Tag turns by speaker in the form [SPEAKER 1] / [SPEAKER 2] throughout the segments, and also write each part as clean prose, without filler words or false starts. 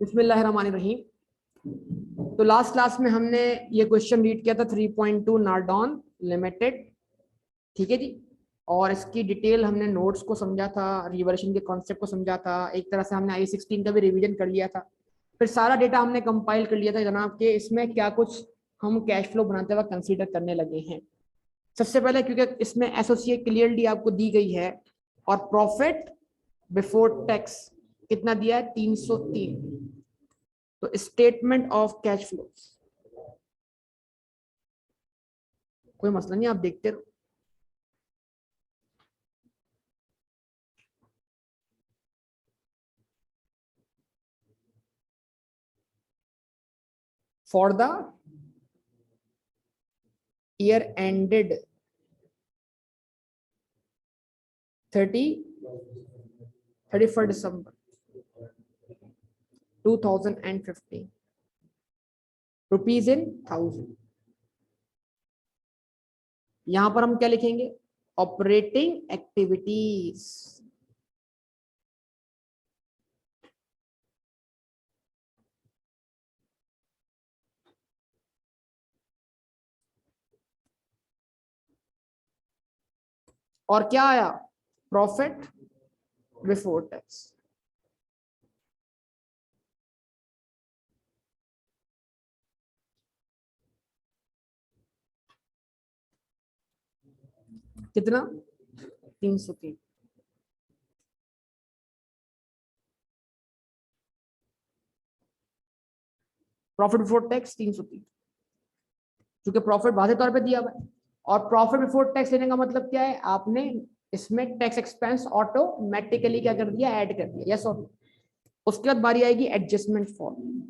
[SPEAKER 1] बिस्मिल्लाहिर्रहमानिर्रहीम। तो last class में हमने ये क्वेश्चन रीड किया था 3.2 नार्डॉन लिमिटेड, ठीक है जी। और इसकी डिटेल हमने नोट्स को समझा था, रिवर्शन के कॉन्सेप्ट को समझा था, एक तरह से हमने आई16 का भी रिवीजन कर लिया था। फिर सारा डेटा हमने कंपाइल कर लिया था जनाब के इसमें क्या कुछ हम कैश फ्लो बनाते वक्त कंसीडर करने लगे हैं। सबसे पहले क्योंकि इसमें एसोसिएट क्लियरली आपको दी गई है और प्रॉफिट बिफोर टैक्स कितना दिया है 303। तो स्टेटमेंट ऑफ कैश फ्लो कोई मसला नहीं, आप देखते रहो। For the year ended 31 December 2015 rupees in 1000। यहां पर हम क्या लिखेंगे? Operating activities. और क्या आया? Profit before tax. कितना? 303। प्रॉफिट बिफोर टैक्स 303, क्योंकि प्रॉफिट वाजे तौर पे दिया हुआ है। और प्रॉफिट बिफोर टैक्स लेने का मतलब क्या है? आपने इसमें टैक्स एक्सपेंस ऑटोमेटिकली क्या कर दिया? ऐड कर दिया। यस और नो। उसके बाद बारी आएगी एडजस्टमेंट फॉर्म।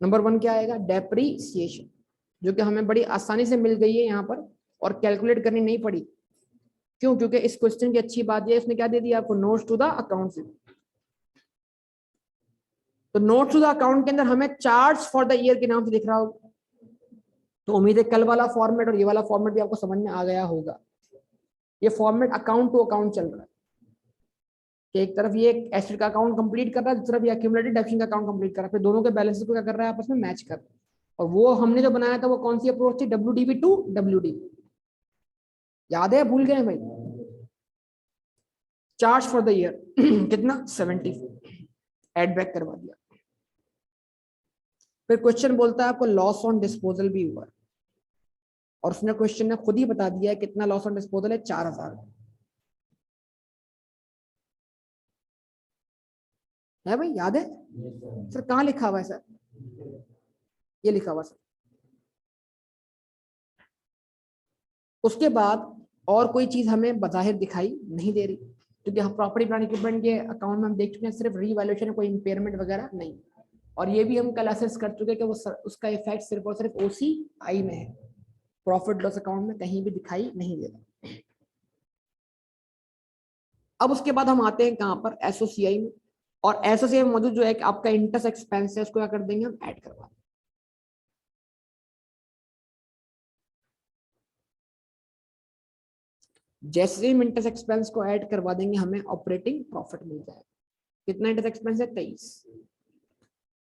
[SPEAKER 1] नंबर 1 क्या आएगा? डेप्रीसिएशन, जो कि हमें बड़ी आसानी से मिल गई है यहाँ पर और कैलकुलेट करनी नहीं पड़ी। क्यों? क्योंकि इस क्वेश्चन की अच्छी बात है, इसने क्या दे दिया आपको? Notes to the account. तो नोट्स टू द अकाउंट के अंदर हमें चार्ज फॉर द ईयर के नाम से दिख रहा होगा। तो उम्मीद है कल वाला फॉर्मेट और ये वाला फॉर्मेट भी आपको समझ में आ गया होगा। ये फॉर्मेट अकाउंट टू अकाउंट चल रहा है कि एक तरफ ये एसेट का अकाउंट कंप्लीट कर रहा है, दूसरी तरफ ये एक्यूमुलेटेड डेप्ट का अकाउंट कंप्लीट कर रहा है। फिर दोनों के बैलेंस को क्या कर रहा है? आपस में मैच कर रहा है। और वो हमने जो बनाया था वो कौन सी अप्रोच थी? WDB to WDB। याद है? भूल गए भाई? चार्ज फॉर द ईयर कितना? 74। एड बैक करवा दिया। फिर क्वेश्चन बोलता है आपको लॉस ऑन डिस्पोजल भी हुआ, और उसने क्वेश्चन ने खुद ही बता दिया है कितना लॉस ऑन डिस्पोजल है? 4000 है भाई। याद है सर? कहाँ लिखा हुआ है सर? ये लिखा हुआ सर। उसके बाद और कोई चीज हमें बजाहिर दिखाई नहीं दे रही, क्योंकि हम प्रॉपर्टी प्लांट इक्विपमेंट के अकाउंट में हम देख चुके हैं सिर्फ रीवैल्यूएशन, कोई इंपेयरमेंट वगैरह नहीं। और ये भी हम कल असेस कर चुके हैं कि वो उसका इफेक्ट सिर्फ और सिर्फ OCI में है, प्रॉफिट लॉस अकाउंट में कहीं भी दिखाई नहीं दे रहा। अब उसके बाद हम आते हैं कहां पर? SOCI में। और SOCI में मौजूद जो है आपका इंटरेस्ट एक्सपेंस है, उसको क्या कर देंगे हम? ऐड करवा। जैसे ही इंटरेस्ट एक्सपेंस को ऐड करवा देंगे हमें ऑपरेटिंग प्रॉफिट मिल जाएगा। कितना इंटरेस्ट एक्सपेंस है? 23।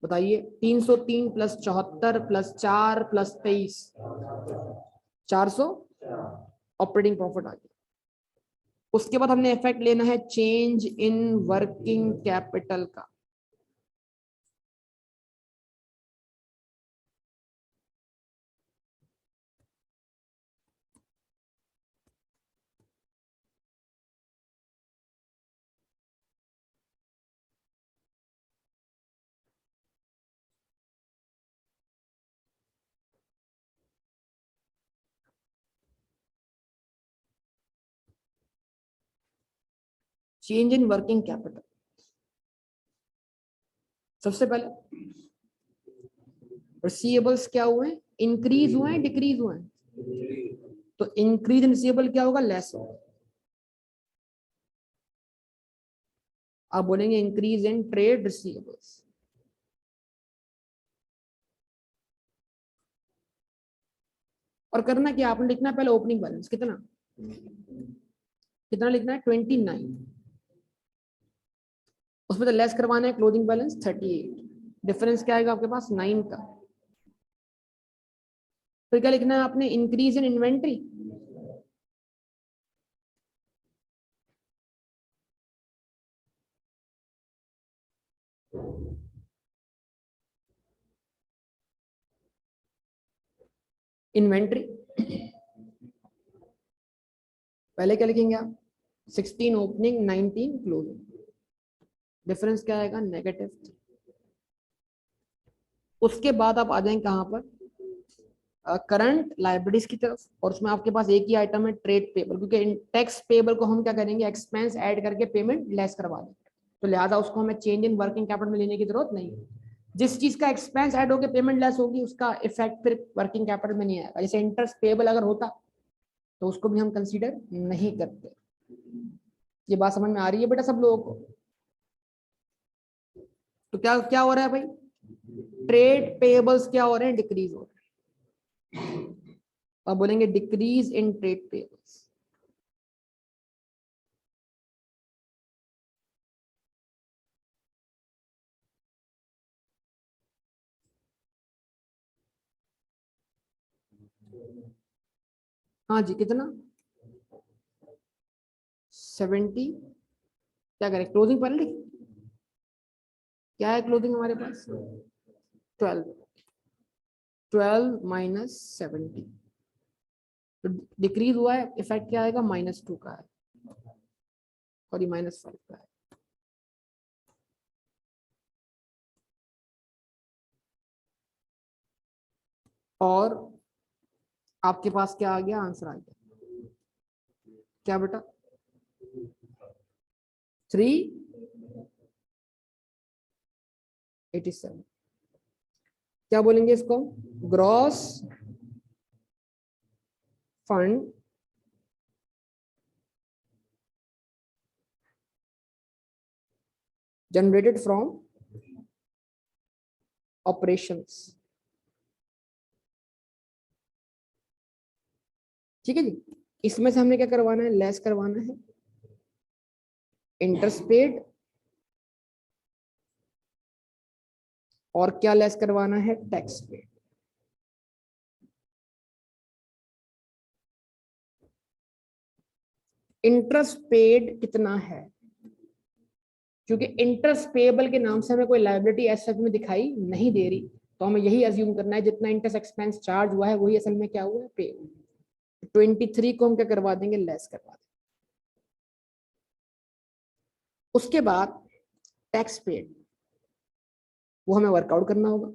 [SPEAKER 1] बताइए, 303 plus 74 plus 4 plus 23, 400 operating profit आ गया। उसके बाद हमने इफेक्ट लेना है चेंज इन वर्किंग कैपिटल का। चेंज इन वर्किंग कैपिटल, सबसे पहले रिसीवेबल्स क्या हुए? इंक्रीज हुए हैं, डिक्रीज हुए हैं? तो इंक्रीज इन रिसीवेबल क्या होगा? लेस होगा। आप बोलेंगे इंक्रीज इन ट्रेड रिसीवेबल्स। और करना क्या, आपने लिखना है पहले ओपनिंग बैलेंस कितना कितना लिखना है 29, उसमें तो लेस करवाना है क्लोजिंग बैलेंस 38, डिफरेंस क्या आएगा आपके पास 9 का। फिर क्या लिखना है आपने, इंक्रीज इन इन्वेंट्री, इन्वेंट्री पहले क्या लिखेंगे आप 16 ओपनिंग 19 क्लोजिंग, डिफरेंस क्या आएगा नेगेटिव। उसके बाद आप आ जाएंगे कहां पर, करंट लाइबिलिटीज की तरफ, और उसमें आपके पास एक ही आइटम है ट्रेड पेबल, क्योंकि टैक्स पेबल को हम क्या करेंगे एक्सपेंस ऐड करके पेमेंट लेस करवा देंगे, तो लिहाजा उसको हमें चेंज इन वर्किंग कैपिटल में लेने की जरूरत नहीं है। जिस चीज का एक्सपेंस ऐड होकर पेमेंट लेस होगी उसका इफेक्ट फिर वर्किंग कैपिटल में नहीं आएगा। जैसे इंटरेस्ट पेबल अगर होता तो उसको भी हम कंसीडर नहीं करते। ये बात समझ में आ रही है बेटा सब लोगों को? तो क्या क्या हो रहा है भाई, ट्रेड पेबल्स क्या हो रहे हैं, डिक्रीज हो रहे हैं। अब बोलेंगे डिक्रीज इन ट्रेड पेबल्स, हाँ जी कितना 70, क्या करें क्लोजिंग पहले लिख, क्या है क्लोजिंग हमारे पास 12, 12 माइनस 70, तो डिक्रीज हुआ है, इफेक्ट क्या आएगा -2 का है और ये -5 का है। और आपके पास क्या आ गया, आंसर आ गया क्या बेटा 387। क्या बोलेंगे इसको, gross fund generated from operations. ठीक है जी, इसमें से हमने क्या करवाना है, लेस करवाना है इंटरेस्ट पेड, और क्या लेस करवाना है टैक्स पेड। इंटरेस्ट पेड कितना है, क्योंकि इंटरेस्ट पेएबल के नाम से हमें कोई लायबिलिटी एज सच में दिखाई नहीं दे रही, तो हमें यही अज्यूम करना है जितना इंटरेस्ट एक्सपेंस चार्ज हुआ है वही असल में क्या हुआ है पे। 23 को हम क्या करवा देंगे, लेस करवा देंगे। उसके बाद टैक्स पेड, वो हमें वर्कआउट करना होगा।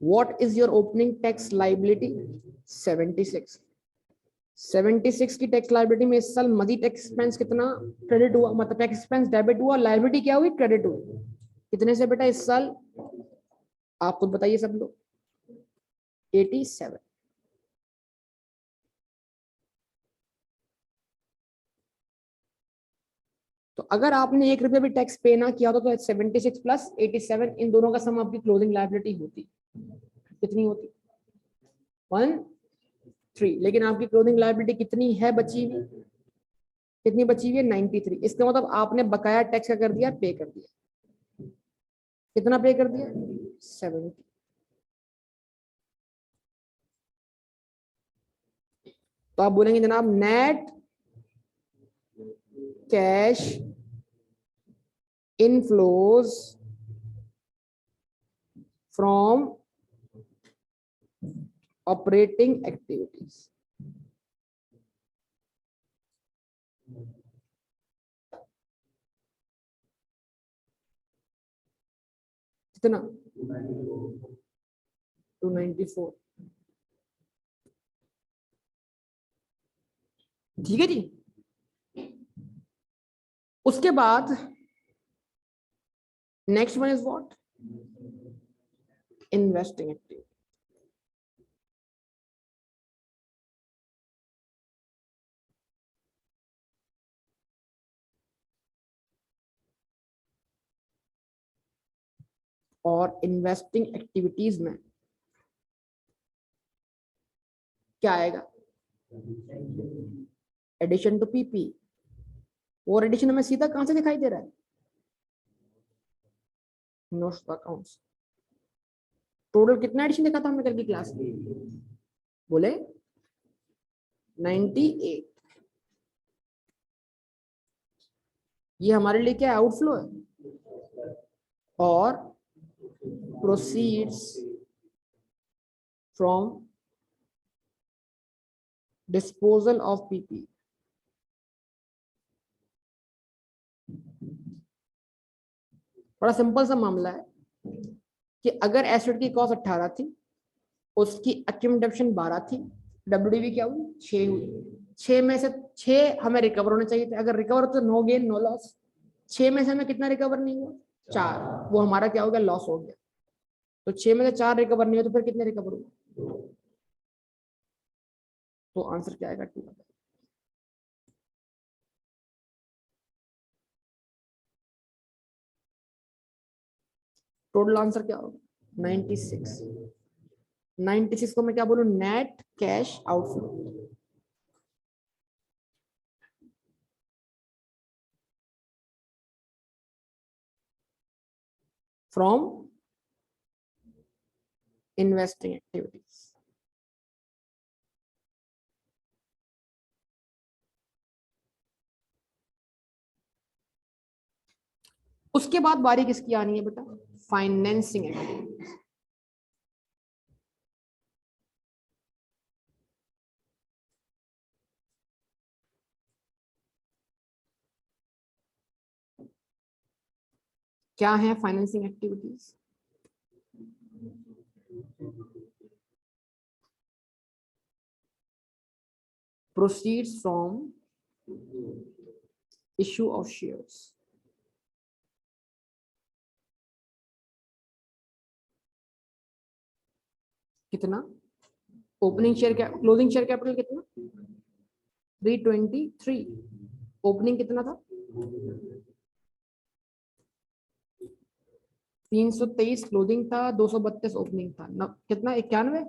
[SPEAKER 1] What is your opening tax liability 76, 76 की टैक्स लाइबिलिटी में इस साल मदी टैक्स एक्सपेंस कितना क्रेडिट हुआ, मतलब टैक्स एक्सपेंस डेबिट हुआ, लाइबिलिटी क्या हुई क्रेडिट हुई, कितने से बेटा इस साल, आप खुद बताइए सब लोग 87। तो अगर आपने 1 रुपया भी टैक्स पे ना किया होता तो 76 प्लस 87 इन दोनों का सम आपकी क्लोजिंग लायबिलिटी होती, कितनी होती 13, लेकिन आपकी क्लोजिंग लायबिलिटी कितनी है बची हुई, कितनी बची हुई है 93। इसका मतलब आपने बकाया टैक्स क्या कर दिया, पे कर दिया, कितना पे कर दिया 70। तो आप बोलेंगे जनाब net cash inflows from operating activities, कितना 294। ठीक है जी, उसके बाद next one is what, investing activity. और इन्वेस्टिंग एक्टिविटीज में क्या आएगा, एडिशन टू पीपी, और एडिशन हमें सीधा कहां से दिखाई दे रहा है, नोट्स अकाउंट्स। टोटल कितना एडिशन देखा था हमने कल की क्लास में, बोले 98। ये हमारे लिए क्या आउटफ्लो है, और proceeds from disposal of PP. बड़ा सिंपल सा मामला है कि अगर एसेट की कॉस्ट 18 थी, उसकी एक्यूमुलेशन 12 थी, डब्ल्यूडीवी क्या हुई 6 हुई, 6 में से 6 हमें रिकवर होने चाहिए थे, अगर रिकवर तो नो गेन नो लॉस, 6 में से हमें कितना रिकवर नहीं हुआ 4, वो हमारा क्या हो गया लॉस हो गया। तो 6 में से 4 रिकवर नहीं हुआ तो फिर कितने रिकवर हुए, तो आंसर क्या आएगा 2। टोटल आंसर क्या होगा 96। 96 को मैं क्या बोलूं, net cash outflow. From investing activities. उसके बाद बारी किसकी आनी है बेटा, फाइनेंसिंग एक्टिविटीज। क्या है financing activities, proceeds from issue of shares। कितना, ओपनिंग शेयर क्या, क्लोजिंग शेयर कैपिटल कितना 323, ओपनिंग कितना था 323, क्लोजिंग था 232, ओपनिंग था कितना 91,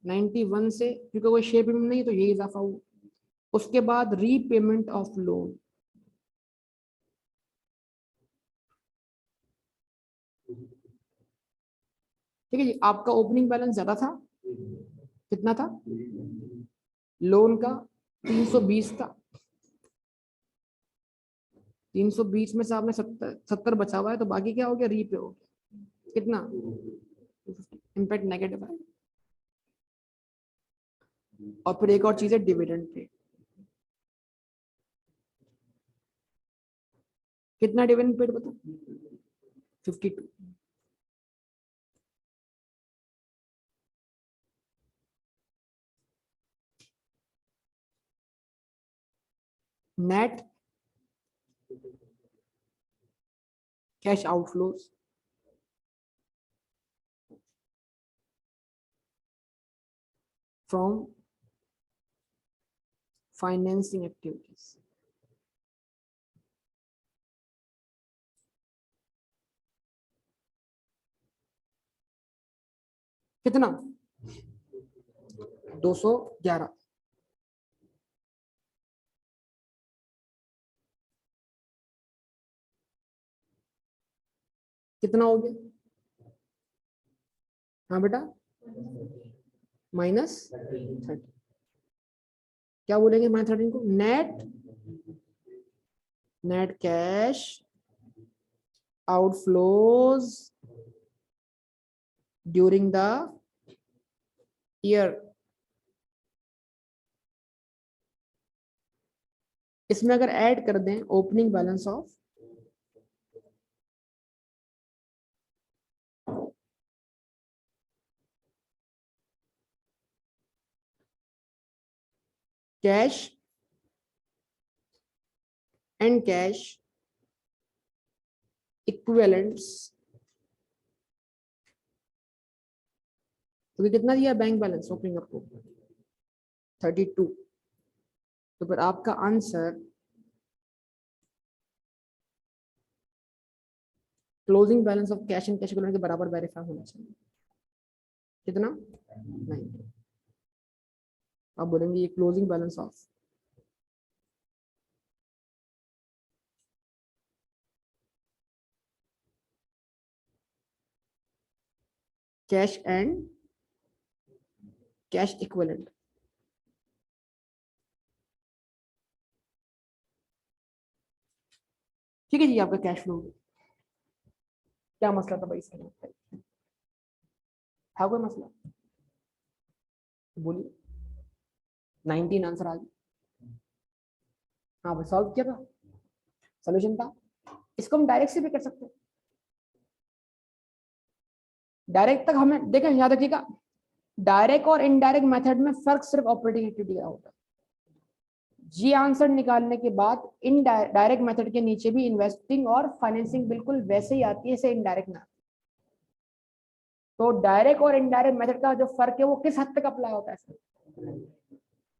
[SPEAKER 1] 91 से क्योंकि कोई शेयर पेमेंट नहीं तो ये इजाफा हुआ। उसके बाद रीपेमेंट ऑफ लोन, ठीक है जी, आपका ओपनिंग बैलेंस ज्यादा था, कितना था, लोन का 320 था, 320 में से आपने 70 बचा हुआ है, तो बाकी क्या हो गया रीपे हो गया, कितना इम्पैक्ट नेगेटिव है। और फिर एक और चीज है डिविडेंड पे, कितना डिविडेंड पेड बता 52। Net cash outflows from financing activities, कितना 211। कितना हो गया, हाँ बेटा -30। क्या बोलेंगे -13 को, net net cash outflows during the year. इसमें अगर ऐड कर दें opening balance of cash and cash equivalents, तो कितना दिया बैंक बैलेंस ओपनिंग आपको 32, तो फिर आपका answer closing balance of cash and cash equivalent के बराबर वेरीफाई होना चाहिए। कितना 90। आप बोलेंगे ये closing balance of cash and cash equivalent. ठीक है जी, आपका कैश फ्लो। क्या मसला था भाई इसके अंदर? था कोई मसला? बोलिए। 19 आंसर आ गया। हाँ भाई, सॉल्व किया था, सोल्यूशन था। इसको हम डायरेक्ट से भी कर सकते हैं। डायरेक्ट तक हमें देखें, याद रखिएगा, डायरेक्ट और इनडायरेक्ट मेथड में फर्क सिर्फ ऑपरेटिंग एक्टिविटी का होता है। जी आंसर निकालने के बाद इन डायरेक्ट मेथड के नीचे भी इन्वेस्टिंग और फाइनेंसिंग बिल्कुल वैसे ही आती है जैसे इनडायरेक्ट में। तो डायरेक्ट और इनडायरेक्ट मेथड का जो फर्क है वो किस हद तक अप्लाई होता है?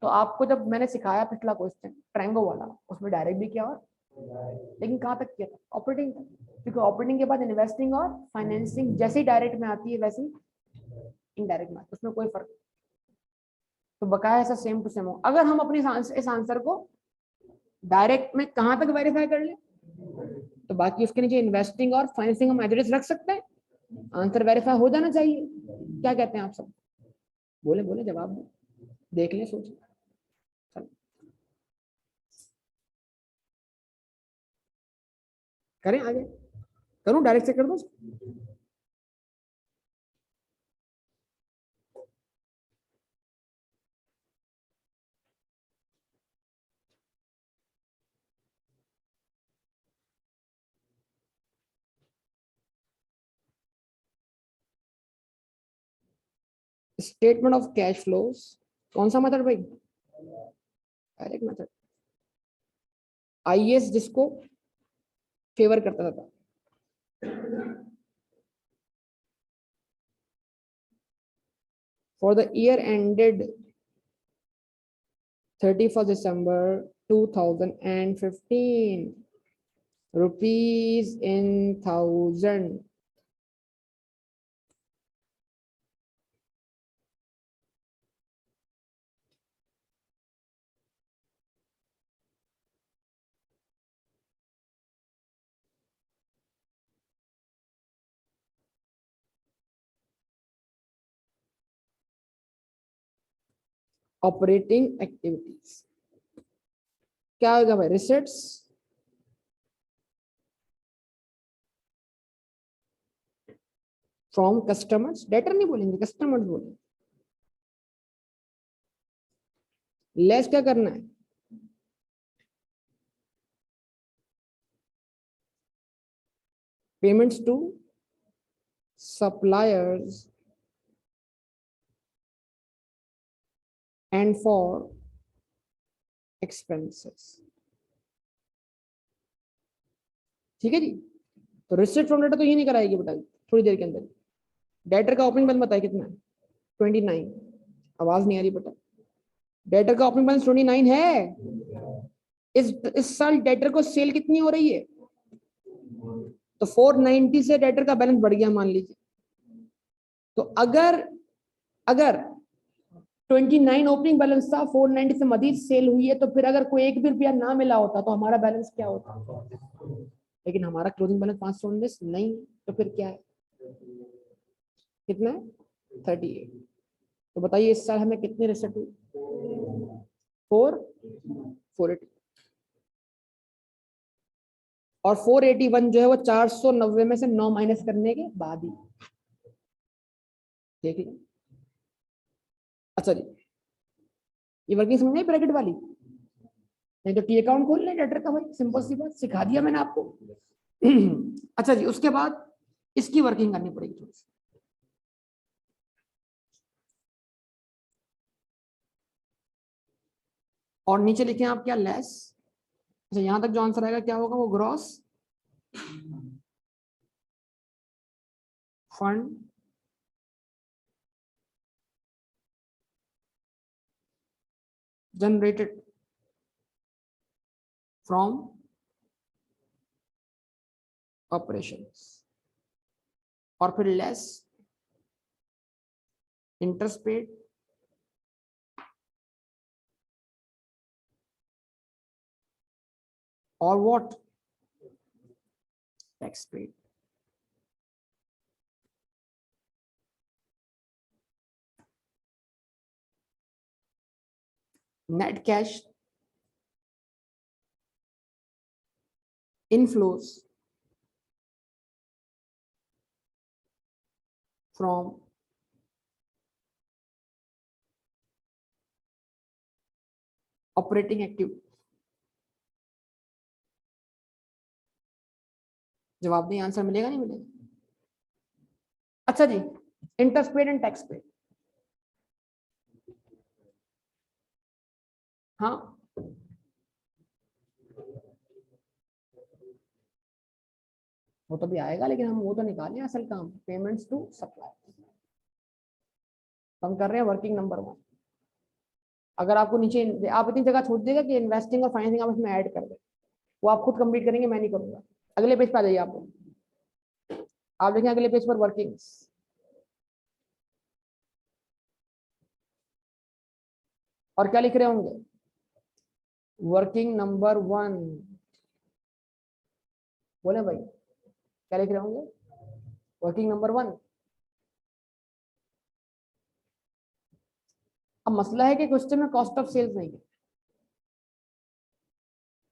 [SPEAKER 1] तो आपको जब मैंने सिखाया पिछला क्वेश्चन ट्रायंगल वाला, उसमें डायरेक्ट भी किया और लेकिन कहाँ तक किया था? ऑपरेटिंग तक। क्योंकि ऑपरेटिंग के बाद इन्वेस्टिंग और फाइनेंसिंग जैसे ही डायरेक्ट में आती है वैसे ही इनडायरेक्ट में, उसमें कोई फर्क। तो बकाया ऐसा सेम टू सेम हो। अगर हम अपने इस आंसर को डायरेक्ट में कहां तक वेरीफाई कर ले, तो बाकी उसके नीचे इन्वेस्टिंग और फाइनेंसिंग हम एड्रेस रख सकते हैं, आंसर वेरीफाई हो जाना चाहिए। क्या कहते हैं आप सब? बोले बोले, जवाब दो, देख लें, सोच करें आगे। करूं डायरेक्ट से कर दो? स्टेटमेंट ऑफ कैश फ्लोज कौन सा मेथड भाई? Direct method. आईएएस जिसको फेवर करता था। For the year ended 31st December 2015, rupees in thousand, operating activities क्या होगा भाई? रिसिट्स फ्रॉम कस्टमर्स, डेटर नहीं बोलेंगे, कस्टमर्स बोलेंगे। लेस क्या करना है? Payments to suppliers and for expenses. ठीक है जी। तो रिसिट फ्रॉम डेटर तो ये नहीं कराएगी बेटा थोड़ी देर के अंदर। डेटर का ओपनिंग बैलेंस बताइए कितना है? 29। आवाज नहीं आ रही बेटा। डेटर का ओपनिंग बैलेंस 29 है। इस साल डेटर को सेल कितनी हो रही है? तो 490 से डेटर का बैलेंस बढ़ गया मान लीजिए। तो अगर अगर 29 ओपनिंग बैलेंस था, 490 से मजीद सेल हुई है, तो फिर अगर कोई एक भी रुपया ना मिला होता तो हमारा बैलेंस क्या होता? लेकिन हमारा क्लोजिंग बैलेंस 519 नहीं, तो फिर क्या है? कितना है? 38। तो बताइए इस साल हमें कितने रिसिट हुई? 480। और 481 जो है वो 490 में से 9 माइनस करने के बाद ही। देख लो। अच्छा जी, ये वर्किंग समझ नहीं ब्रैकेट वाली? नहीं तो टी अकाउंट खोल लें डेटर का भाई, सिंपल सी बात, सिखा दिया मैंने आपको। अच्छा जी, उसके बाद इसकी वर्किंग करनी पड़ेगी थोड़ी सी। और नीचे लिखे आप क्या? लेस। अच्छा, यहां तक जो आंसर आएगा क्या होगा? वो gross fund generated from operations, और फिर लेस इंटरेस्ट पेड, और what, tax paid. Net cash inflows from operating activity। जवाब नहीं, आंसर मिलेगा नहीं मिलेगा? अच्छा जी, interest paid and tax paid. हाँ, वो तो भी आएगा, लेकिन हम वो तो निकालें असल काम, पेमेंट्स टू सप्लाई। हम कर रहे हैं वर्किंग नंबर 1। अगर आपको नीचे आप इतनी जगह छोड़ देगा कि इन्वेस्टिंग और फाइनेंसिंग आप इसमें ऐड कर दे, वो आप खुद कंप्लीट करेंगे, मैं नहीं करूंगा। अगले पेज पे आ जाइए। आप देखें अगले पेज पर वर्किंग्स। और क्या लिख रहे होंगे? Working number 1। बोले भाई, क्या लिख रहे होंगे? Working number 1। अब मसला है कि क्वेश्चन में कॉस्ट ऑफ सेल्स नहीं है,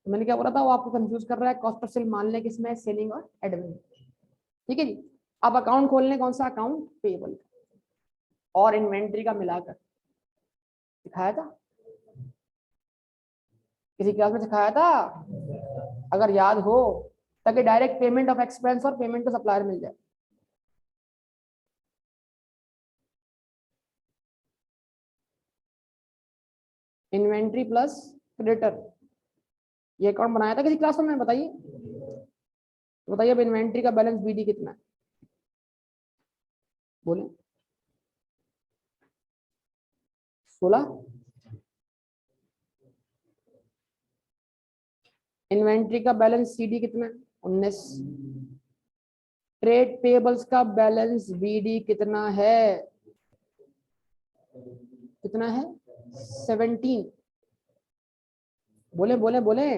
[SPEAKER 1] तो मैंने क्या बोला था, वो आपको कंफ्यूज कर रहा है। कॉस्ट ऑफ सेल मान लें किसमें? सेलिंग और एडमिन। ठीक है जी। आप अकाउंट खोल लें, कौन सा अकाउंट? पेबल और इन्वेंट्री का मिलाकर। सिखाया था किसी क्लास में, सिखाया था अगर याद हो, ताकि डायरेक्ट पेमेंट ऑफ एक्सपेंस और पेमेंट टू सप्लायर मिल जाए। इन्वेंट्री प्लस क्रेडिटर, ये अकाउंट बनाया था किसी क्लास में? बताइए बताइए। अब इन्वेंट्री का बैलेंस बीडी कितना है? बोले 16। इन्वेंट्री का बैलेंस सीडी कितना है? 19। ट्रेड पेबल्स का बैलेंस बीडी कितना है? कितना है? 17। बोले बोले बोले।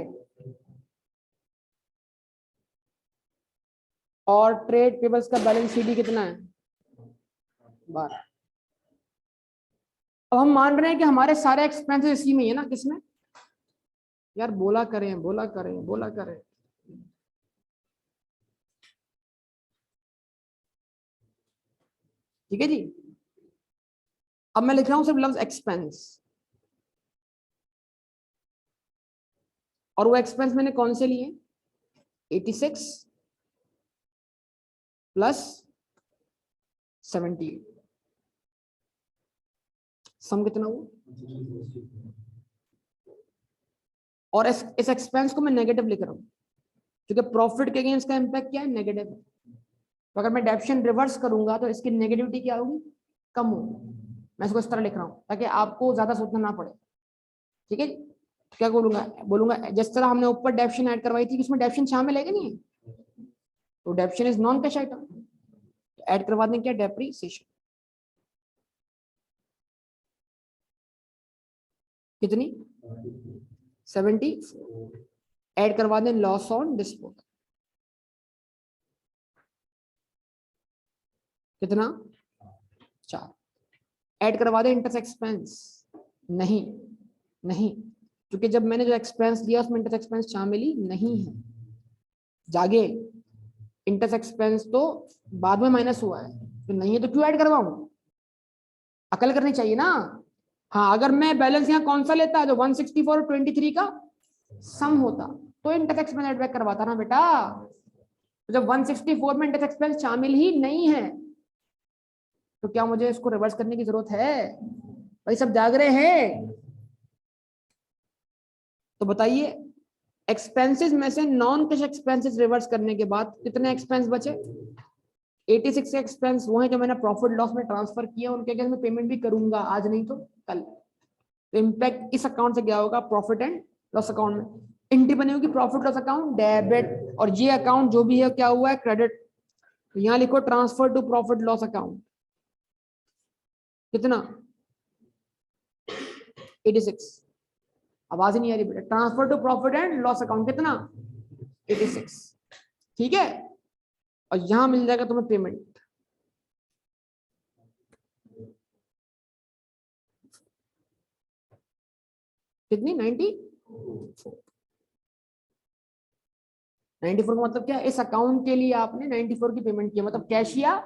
[SPEAKER 1] और ट्रेड पेबल्स का बैलेंस सीडी कितना है? 12। अब हम मान रहे हैं कि हमारे सारे एक्सपेंसेस इसी में है ना, किसमें? यार बोला करें, बोला करें, बोला करें। ठीक है जी। अब मैं लिख रहा हूं सिर्फ लफ्ज एक्सपेंस, और वो एक्सपेंस मैंने कौन से लिए? 86 प्लस 78। सम कितना हुआ? और इस एक्सपेंस को मैं नेगेटिव लिख रहा हूं, क्योंकि प्रॉफिट के अगेंस्ट का इंपैक्ट क्या है? नेगेटिव। तो अगर मैं डेप्शन रिवर्स करूंगा तो इसकी नेगेटिविटी क्या होगी? कम होगी। मैं इसको इस तरह लिख रहा हूं ताकि आपको ज्यादा सोचना ना पड़े। ठीक है। क्या बोलूंगा? बोलूंगा जिस तरह हमने ऊपर डेप्शन ऐड करवाई थी, इसमें डेप्शन शामिल है कि नहीं है? तो डेप्शन is non cash item, add करवा दें क्या? डेप्रीसिएशन। कितनी? 74। ऐड करवा दें लॉस ऑन डिस्पोजल। कितना? 4। ऐड करवा दें इंटरेस्ट एक्सपेंस। नहीं नहीं, क्योंकि जब मैंने जो एक्सपेंस दिया उसमें इंटरेस्ट एक्सपेंस शामिल ही नहीं है। जागे, इंटरेस्ट एक्सपेंस तो बाद में माइनस हुआ है, तो नहीं है तो क्यों ऐड करवाऊं? अकल करनी चाहिए ना। हाँ, अगर मैं बैलेंस यहाँ कौन सा लेता है, जो 164 और 23 का सम होता, तो इंटरेस्ट एक्सपेंस ऐड बैक करवाता ना बेटा। तो जब 164 में इंटरेस्ट एक्सपेंस शामिल ही नहीं है, तो क्या मुझे इसको रिवर्स करने की जरूरत है? भाई सब जाग रहे हैं? तो बताइए, एक्सपेंसेस में से नॉन कैश एक्सपेंसेस रिवर्स करने के बाद कितने एक्सपेंस बचे? 86 एक्सपेंस वो है जो मैंने प्रॉफिट लॉस में ट्रांसफर किया, उनके अगेंस्ट में पेमेंट भी करूंगा, आज नहीं तो कल। तो इम्पैक्ट इस अकाउंट से क्या होगा? प्रॉफिट एंड लॉस अकाउंट में एंट्री बनी होगी प्रॉफिट लॉस अकाउंट डेबिट, और ये अकाउंट जो भी है क्या हुआ है? क्रेडिट। तो यहाँ लिखो transfer to profit loss account. कितना 86। आवाज ही नहीं आ रही बेटा। Transfer to profit and loss account कितना 86। ठीक है, और यहां मिल जाएगा तुम्हें पेमेंट कितनी 94 का मतलब क्या, इस अकाउंट के लिए आपने 94 की पेमेंट की, मतलब कैश या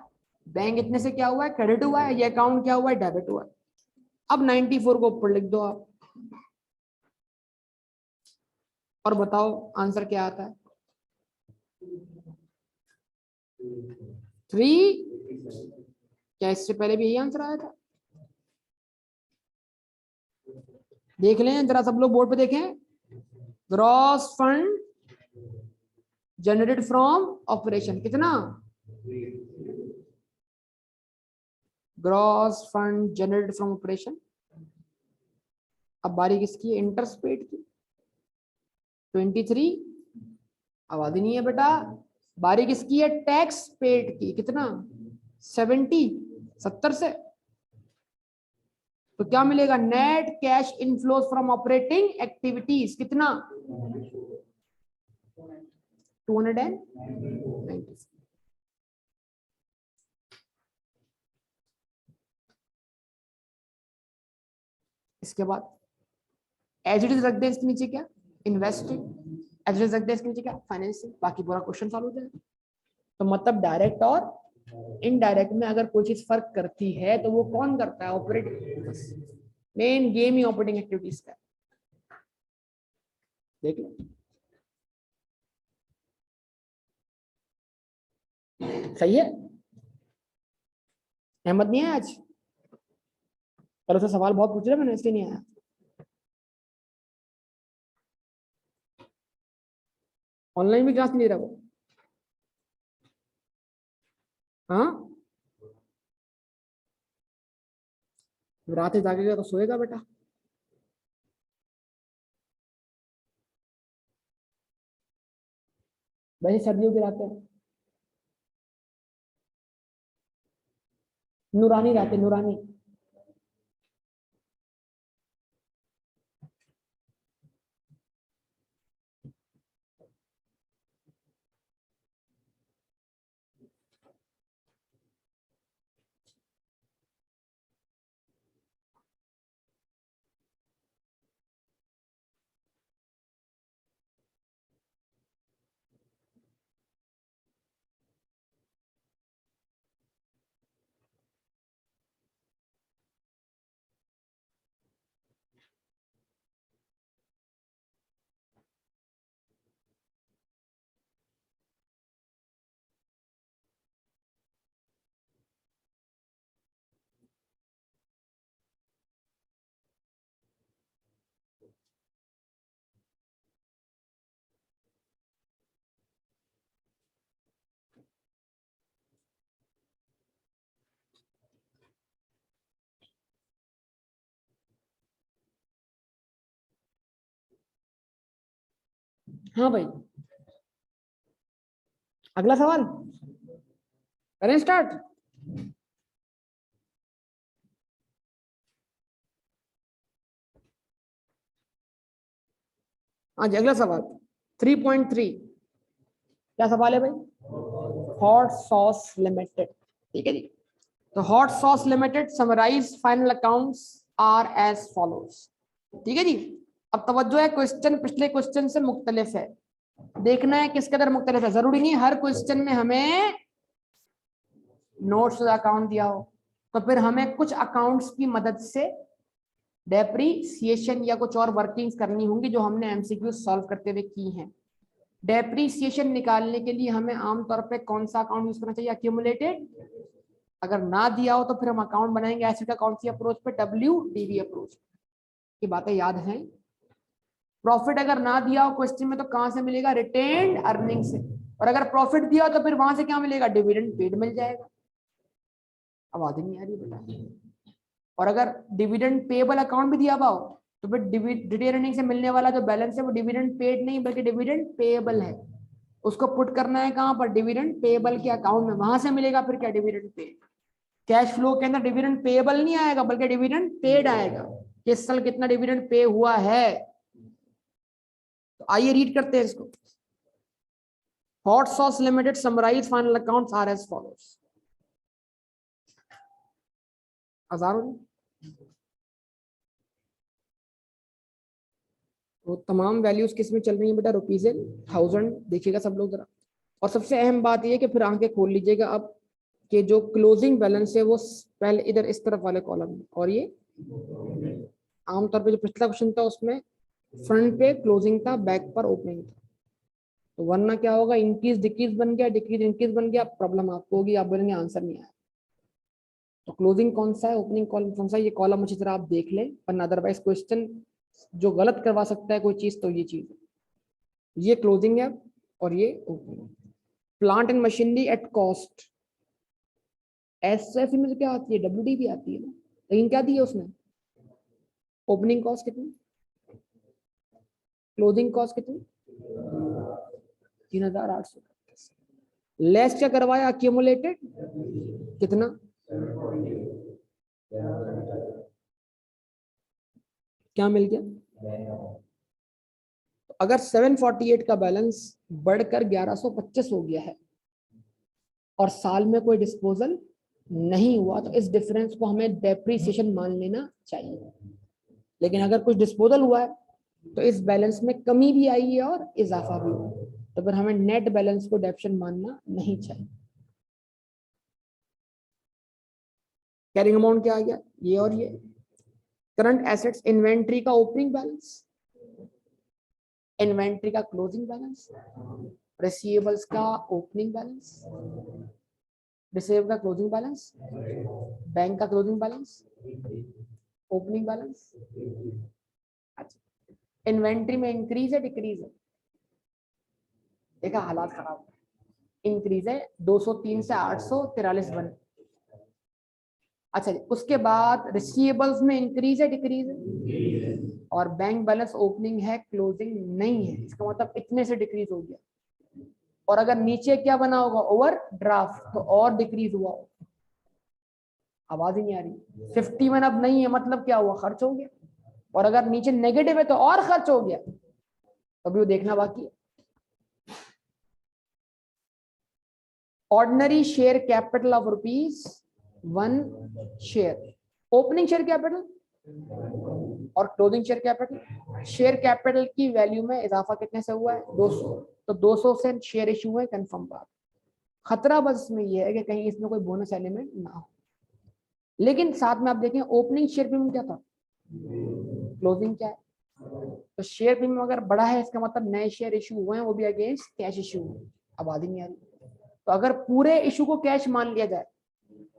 [SPEAKER 1] बैंक इतने से क्या हुआ है क्रेडिट हुआ है, ये अकाउंट क्या हुआ है डेबिट हुआ है। अब 94 को ऊपर लिख दो आप और बताओ आंसर क्या आता है 3। क्या इससे पहले भी यही आंसर आया था? देख लें जरा सब लोग बोर्ड पे देखें। Gross fund generated from operation कितना, gross fund generated from operation. अब बारी किसकी है, इंटरेस्ट पेड की 23। आवाज नहीं है बेटा। बारी किसकी है, टैक्स पेड की कितना 70 से। तो क्या मिलेगा, net cash inflows from operating activities कितना 290। इसके बाद एज इट इज रख दे इसके नीचे क्या, इन्वेस्टिंग, एज इट इज रख दे इसके नीचे क्या, फाइनेंसिंग, बाकी पूरा क्वेश्चन सॉल्व हो जाएगा। तो मतलब डायरेक्ट और इनडायरेक्ट में अगर कोई चीज फर्क करती है तो वो कौन करता है, ऑपरेटिंग। मेन गेम ही ऑपरेटिंग एक्टिविटीज का। देख लो सही है, अहमद नहीं है आज, कल उससे सवाल बहुत पूछ रहे मैंने इसलिए नहीं आया। ऑनलाइन भी क्लास नहीं ले रहा वो, हाँ रात जागेगा तो सोएगा बेटा। वैसे सर्दियों की रातें नूरानी रातें, नूरानी। हाँ भाई, अगला सवाल करें स्टार्ट। हाँ जी, अगला सवाल 3.3। क्या सवाल है भाई, हॉट सॉस लिमिटेड। ठीक है जी, तो Hot Sauce Limited summarise final accounts are as follows. ठीक है जी, अब तवज्जो है, क्वेश्चन पिछले क्वेश्चन से मुख्तलिफ है, देखना है किस कदर मुख्तलिफ है। जरूरी नहीं हर क्वेश्चन में हमें नोट्स अकाउंट दिया हो, तो फिर हमें कुछ अकाउंट्स की मदद से डेप्रीसिएशन या कुछ और वर्किंग्स करनी होंगी जो हमने एमसीक्यू सॉल्व करते हुए की हैं। डेप्रीसिएशन निकालने के लिए हमें आमतौर पे कौन सा अकाउंट यूज करना चाहिए, अक्यूमुलेटेड। अगर ना दिया हो तो फिर हम अकाउंट बनाएंगे ऐसे का कौन सी अप्रोच पे, WDV अप्रोच। ये बातें याद हैं। प्रॉफिट अगर ना दिया हो क्वेश्चन में तो कहां से मिलेगा, रिटेन्ड अर्निंग से। और अगर प्रॉफिट दिया हो तो फिर वहां से क्या मिलेगा, डिविडेंड पेड मिल जाएगा। आवाज नहीं आ रही बेटा। और अगर डिविडेंड पेबल अकाउंट भी दिया हुआ हो तो फिर रिटेन अर्निंग से मिलने वाला जो बैलेंस है वो डिविडेंड पेड नहीं बल्कि डिविडेंड पेबल है। उसको पुट करना है कहां पर, डिविडेंड पेबल के अकाउंट में, वहां से मिलेगा फिर क्या, डिविडेंड पेड। कैश फ्लो के अंदर डिविडेंड पेएबल नहीं आएगा बल्कि डिविडेंड पेड आएगा कि इस साल कितना डिविडेंड पे हुआ है। तो आइए रीड करते हैं इसको। Hot Sauce Limited summarise final accounts are as follows. हजारों तो तमाम वैल्यूज किस में चल रही है बेटा, रुपीज है 1000। देखिएगा सब लोग जरा। और सबसे अहम बात यह कि फिर आंखें खोल लीजिएगा अब कि जो क्लोजिंग बैलेंस है वो पहले इधर इस तरफ वाले कॉलम में, और ये आमतौर पे जो पिछला क्वेश्चन था उसमें फ्रंट पे क्लोजिंग था, बैक पर ओपनिंग था। तो वरना क्या होगा, इंक्रीज डिक्रीज बन गया, डिक्रीज इंक्रीज बन गया, प्रॉब्लम आपको होगी, आप बोलेंगे आंसर नहीं आया। तो क्लोजिंग कौन सा है, ओपनिंग कॉलम कौन सा है, ये कॉलम अच्छी तरह आप देख लें, वरना अदरवाइज क्वेश्चन जो गलत करवा सकता है कोई चीज तो ये चीज है। ये क्लोजिंग है और ये opening. Plant and machinery at cost, SF में क्या आती है, डब्ल्यूडी भी आती है ना, लेकिन क्या दी है उसने, ओपनिंग कॉस्ट कितनी, क्लोजिंग कॉस्ट कितनी 3800। लेस क्या करवाया, अक्यूमुलेटेड कितना, क्या मिल गया। तो अगर 748 का बैलेंस बढ़कर 1125 हो गया है और साल में कोई डिस्पोजल नहीं हुआ तो इस डिफरेंस को हमें डेप्रीसिएशन मान लेना चाहिए। लेकिन अगर कुछ डिस्पोजल हुआ है तो इस बैलेंस में कमी भी आई है और इजाफा भी हुआ, तो फिर हमें नेट बैलेंस को डेप्शन मानना नहीं चाहिए। कैरिंग अमाउंट क्या आ गया, ये और ये। करंट एसेट्स, इन्वेंट्री का ओपनिंग बैलेंस, इन्वेंट्री का क्लोजिंग बैलेंस, रिसीवेबल्स का ओपनिंग बैलेंस, रिसीवेबल का क्लोजिंग बैलेंस, बैंक का क्लोजिंग बैलेंस, ओपनिंग बैलेंस। अच्छा, इन्वेंट्री में इंक्रीज है डिक्रीज है, देखा हालात खराब, इंक्रीज है 203 से 843 बन। अच्छा जी, उसके बाद रिसीवेबल्स में इंक्रीज है डिक्रीज है, और बैंक बैलेंस ओपनिंग है क्लोजिंग नहीं है, इसका मतलब इतने से डिक्रीज हो गया। और अगर नीचे क्या बना होगा, ओवर ड्राफ्ट, तो और डिक्रीज हुआ। आवाज ही नहीं आ रही, 51 अब नहीं है मतलब क्या हुआ, खर्च हो गया। और अगर नीचे नेगेटिव है तो और खर्च हो गया, अभी वो देखना बाकी है। Ordinary share capital of ₹1 share, opening share capital और closing share capital. Share capital की वैल्यू में इजाफा कितने से हुआ है, 200। तो 200 से शेयर इशू है, कंफर्म बात। खतरा बस इसमें यह है कि कहीं इसमें कोई बोनस एलिमेंट ना हो। लेकिन साथ में आप देखें ओपनिंग शेयर प्रीमियम क्या था, क्लोजिंग क्या है। तो शेयर प्रीमियम अगर बड़ा है इसका मतलब नए शेयर इशू हुए हैं, वो भी अगेंस्ट कैश इशू। आबादी नहीं आ रही। तो अगर पूरे इशू को कैश मान लिया जाए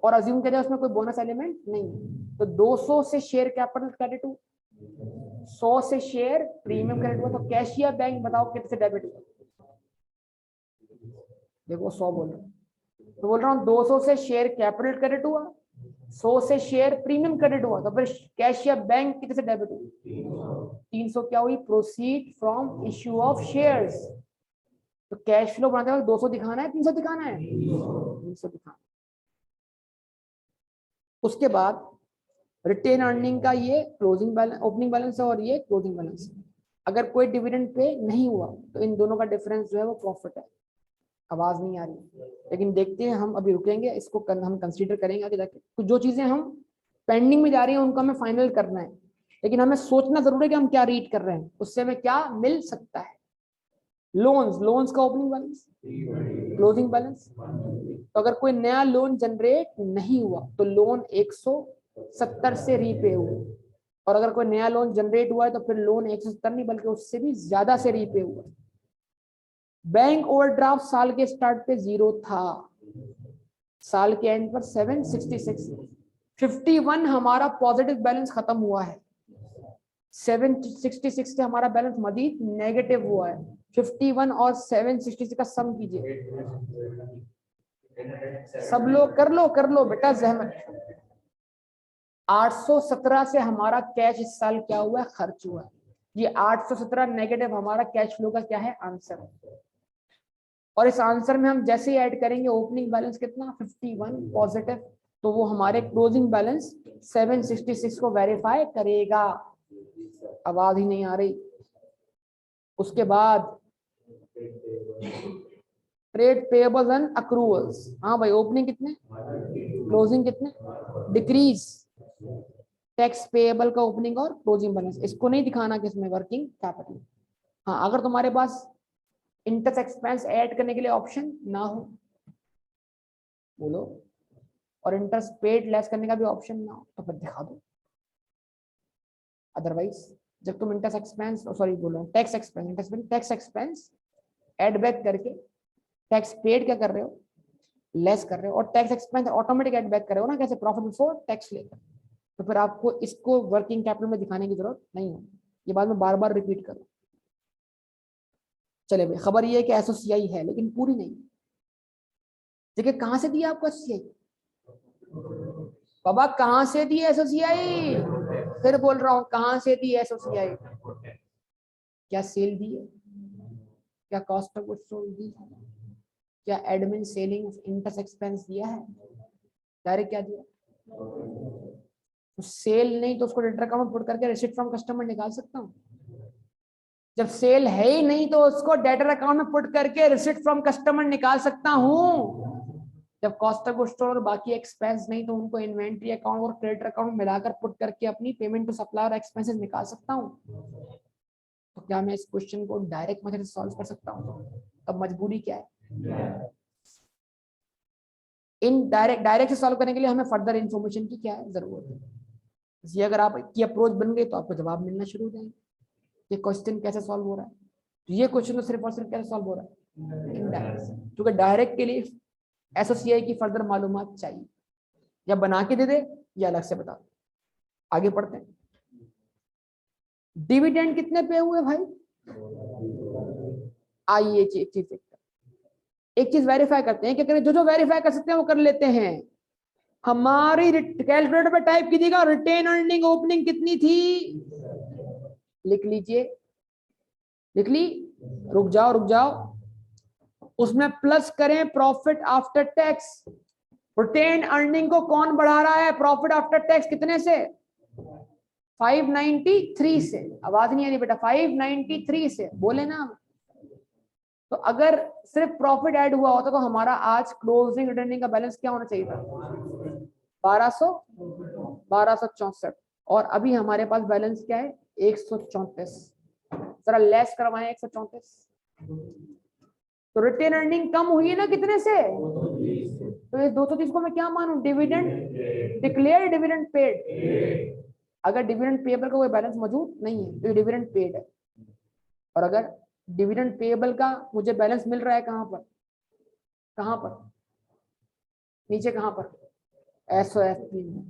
[SPEAKER 1] और अज्यूम किया जाए उसमें कोई बोनस एलिमेंट नहीं, तो 200 से शेयर कैपिटल क्रेडिट हुआ, 100 से शेयर प्रीमियम क्रेडिट हुआ, तो कैश या बैंक बताओ कितने से डेबिट हुआ। देखो 100 बोल रहा हूँ, तो बोल रहा हूँ 200 से शेयर कैपिटल क्रेडिट हुआ, 100 से शेयर प्रीमियम क्रेडिट हुआ, तो फिर कैश या बैंक कितने से डेबिट हुआ, 300 क्या हुई, proceed from issue of shares. तो कैश फ्लो बनाते वक्त 200 दिखाना है 300 दिखाना है, 300 दिखाना। उसके बाद रिटेन अर्निंग का ये क्लोजिंग बैलेंस, ओपनिंग बैलेंस है और ये क्लोजिंग बैलेंस है। अगर कोई डिविडेंड पे नहीं हुआ तो इन दोनों का डिफरेंस जो है वो प्रॉफिट है। आवाज नहीं आ रही, लेकिन देखते हैं, हम अभी रुकेंगे, इसको हम कंसीडर करेंगे आगे जाके। तो जो चीजें हम पेंडिंग में जा रही हैं उनको हमें फाइनल करना है, लेकिन हमें सोचना जरूर है कि हम क्या रीड कर रहे हैं, उससे हमें क्या मिल सकता है। लोन्स का ओपनिंग बैलेंस, क्लोजिंग बैलेंस। तो अगर कोई नया लोन जनरेट नहीं हुआ तो लोन 170 से रीपे हुआ, और अगर कोई नया लोन जनरेट हुआ है तो फिर लोन 170 नहीं बल्कि उससे भी ज्यादा से रीपे हुआ। बैंक ओवरड्राफ्ट साल के स्टार्ट पे 0 था, साल के एंड पर 766, 51 हमारा पॉजिटिव बैलेंस खत्म हुआ है, 766 से हमारा बैलेंस मजीद नेगेटिव हुआ है। 51 और 766 का सम कीजिए, सब लोग कर लो बेटा जहमत। 817 से हमारा कैश इस साल क्या हुआ है, खर्च हुआ है। ये 817 नेगेटिव हमारा कैश फ्लो का क्या है, आंसर। और इस आंसर में हम जैसे ही ऐड करेंगे ओपनिंग बैलेंस कितना, 51 पॉजिटिव, तो वो हमारे क्लोजिंग बैलेंस 766 को वेरीफाई करेगा। आवाज ही नहीं आ रही। उसके बाद ट्रेड पेएबल्स एंड अक्रूवल्स। हाँ भाई, ओपनिंग कितने, क्लोजिंग कितने, डिक्रीज। टैक्स पेएबल का ओपनिंग और क्लोजिंग बैलेंस, इसको नहीं दिखाना कि इसमें वर्किंग कैपिटल। हाँ, अगर तुम्हारे पास इंटरेस्ट एक्सपेंस ऐड करने के लिए ऑप्शन ना हो, बोलो, और इंटरेस्ट पेड लेस करने का भी ऑप्शन ना हो, तो फिर दिखा दो। अदरवाइज जब तुम इंटरेस्ट एक्सपेंस, सॉरी बोलो tax expense, tax expense add back करके टैक्स पेड क्या कर रहे हो, लेस कर रहे हो, और tax expense automatic add back कर रहे हो ना, कैसे प्रॉफिट बिफोर टैक्स लेकर, तो फिर आपको इसको वर्किंग कैपिटल में दिखाने की जरूरत नहीं है। ये बात मैं बार बार रिपीट करूँ। चले भाई, खबर ये है कि एसओसीआई है लेकिन पूरी नहीं। देखिए कहां से दिया आपको एसओसीआई, बाबा कहां से दी एसओसीआई, फिर बोल रहा हूं कहां से दी एसओसीआई। क्या सेल दी है, क्या कॉस्ट ऑफ गुड्स सोल्ड दी है, क्या एडमिन सेलिंग इंटरेस्ट एक्सपेंस दिया है, डायरेक्ट क्या दिया। तो सेल नहीं तो उसको डेटर अकाउंट में पुट करके रिसीट फ्रॉम कस्टमर निकाल सकता हूँ। जब सेल है ही नहीं तो उसको डेटर अकाउंट में पुट करके रिसीट फ्रॉम कस्टमर निकाल सकता हूँ। जब कॉस्ट ऑफ गुड्स सोल्ड और बाकी एक्सपेंस नहीं तो उनको इन्वेंट्री अकाउंट और क्रेडिटर अकाउंट मिलाकर पुट करके अपनी पेमेंट टू सप्लायर एक्सपेंसेस निकाल सकता हूँ। तो क्या मैं इस क्वेश्चन को डायरेक्ट मेथड से सॉल्व कर सकता हूँ? तब मजबूरी क्या है? इन डायरेक्ट से सॉल्व करने के लिए हमें फर्दर इंफॉर्मेशन की क्या है जरूरत है। ये अगर आपकी अप्रोच बन गई तो आपको जवाब मिलना शुरू हो जाएंगे। ये क्वेश्चन कैसे सॉल्व हो रहा है, तो ये क्वेश्चन तो सिर्फ और सिर्फ कैसे सॉल्व हो रहा है, इनडायरेक्ट। क्योंकि डायरेक्ट के लिए एसओसीआई की फर्दर मालूमात चाहिए, या बना के दे दे या अलग से बता दे। आगे पढ़ते हैं। डिविडेंड कितने पे हुए भाई, आइए एक चीज वेरीफाई करते हैं, क्या जो जो वेरीफाई कर सकते हैं वो कर लेते हैं। हमारी कैलकुलेटर पे टाइप कीजिएगा रिटेन अर्निंग ओपनिंग कितनी थी, लिख लीजिए, लिख ली, रुक जाओ, उसमें प्लस करें profit after tax. Retained earning को कौन बढ़ा रहा है, प्रॉफिट आफ्टर टैक्स कितने से, 593 से। आवाज नहीं आ रही बेटा, 593 से बोले ना। तो अगर सिर्फ प्रॉफिट ऐड हुआ होता तो हमारा आज क्लोजिंग रिटर्निंग का बैलेंस क्या होना चाहिए था, 1264, और अभी हमारे पास बैलेंस क्या है, 134। जरा लेस करवाएं 134। तो रिटेन अर्निंग कम हुई है ना कितने से, तो ये 230 को मैं क्या मानूं, डिविडेंड डिक्लेयर, डिविडेंड पेड। अगर डिविडेंड पेएबल का कोई बैलेंस मौजूद नहीं है तो ये डिविडेंड पेड है। और अगर डिविडेंड पेएबल का मुझे बैलेंस मिल रहा है कहां पर, नीचे कहां पर, एसओएफपी में,